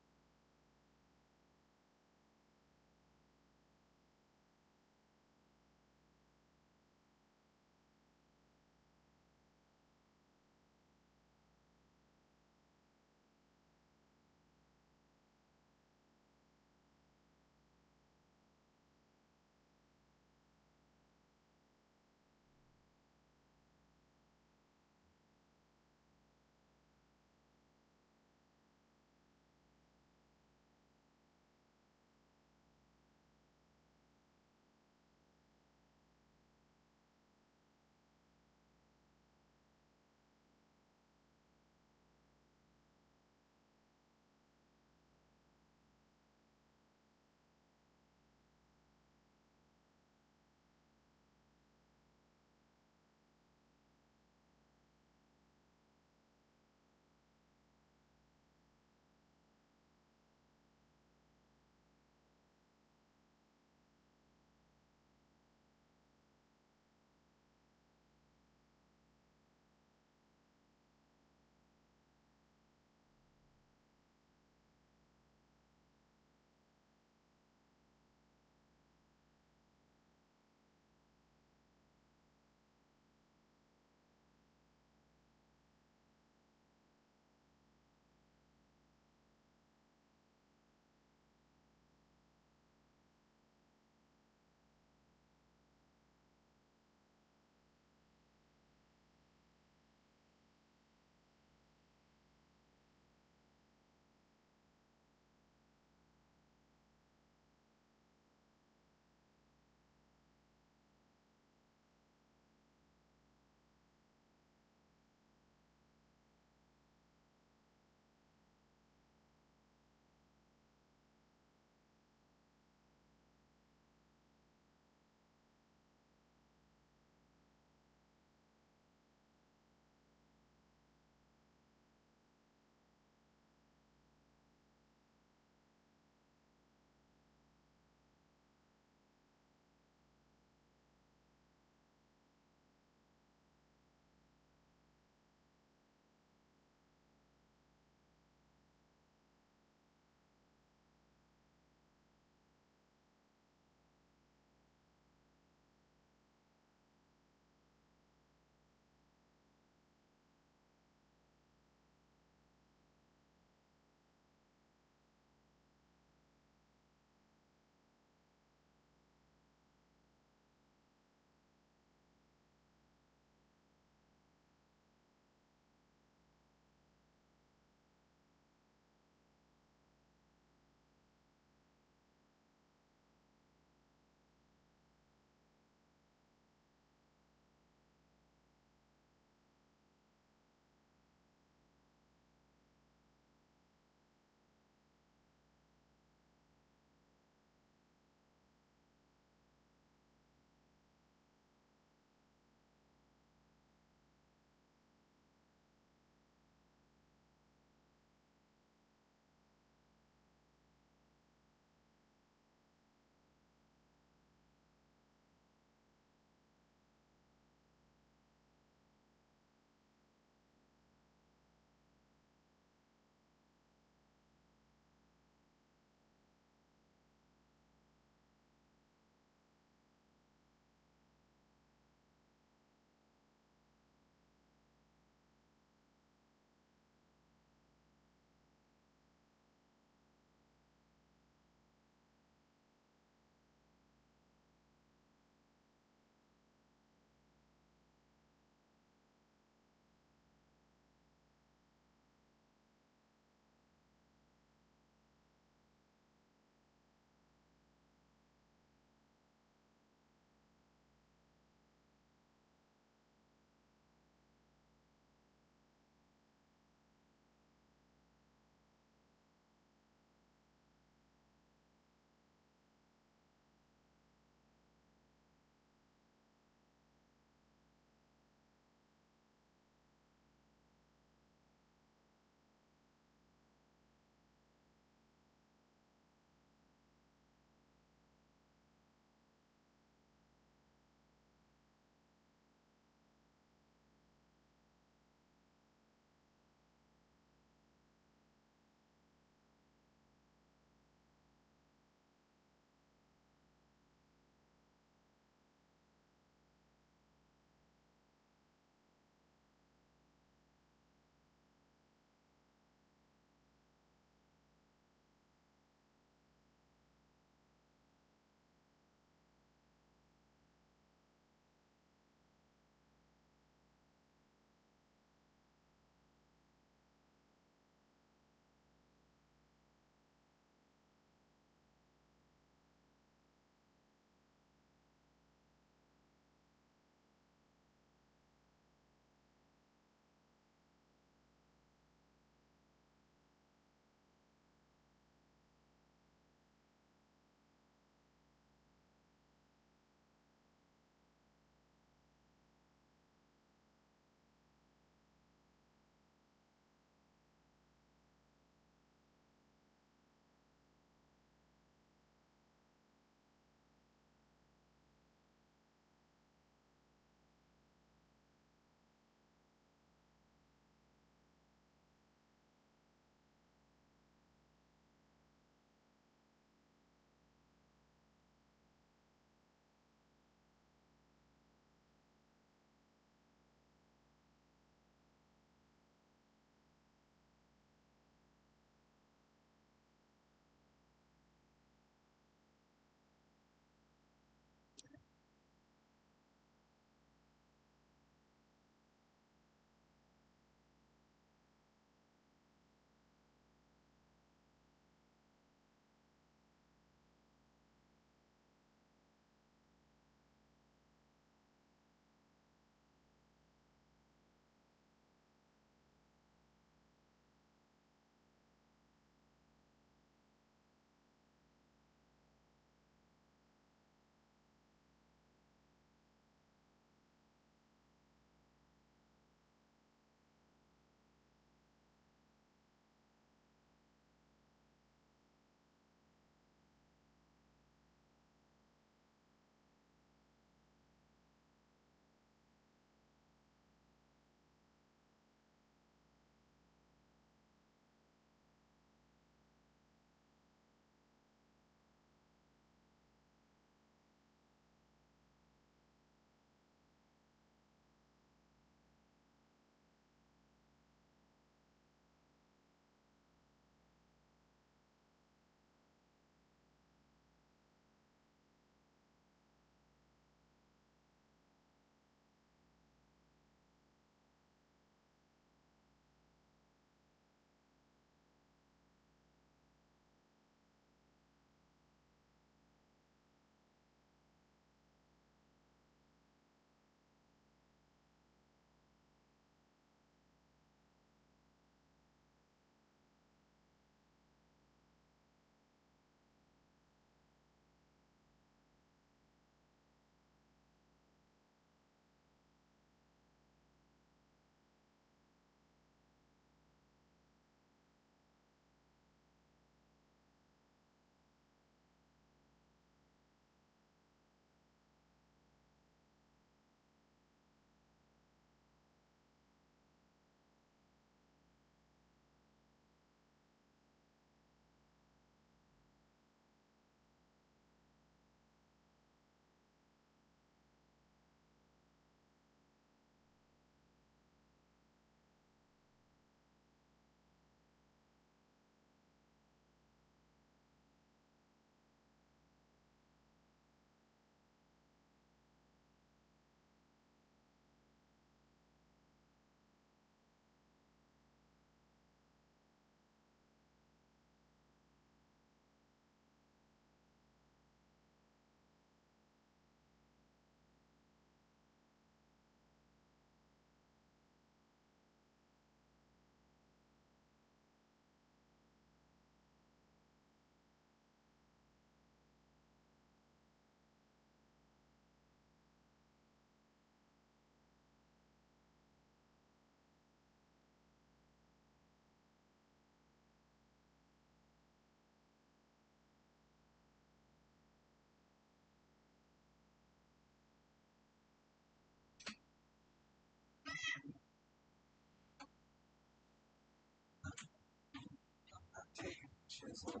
Speaker 1: She's over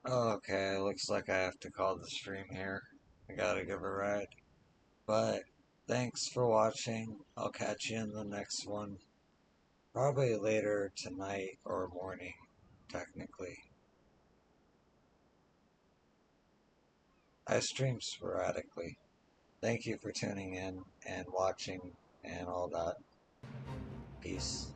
Speaker 1: now. Okay, looks like I have to call the stream here. I gotta give a ride. But thanks for watching. I'll catch you in the next one. Probably later tonight or morning, technically. I stream sporadically. Thank you for tuning in and watching and all that. Peace.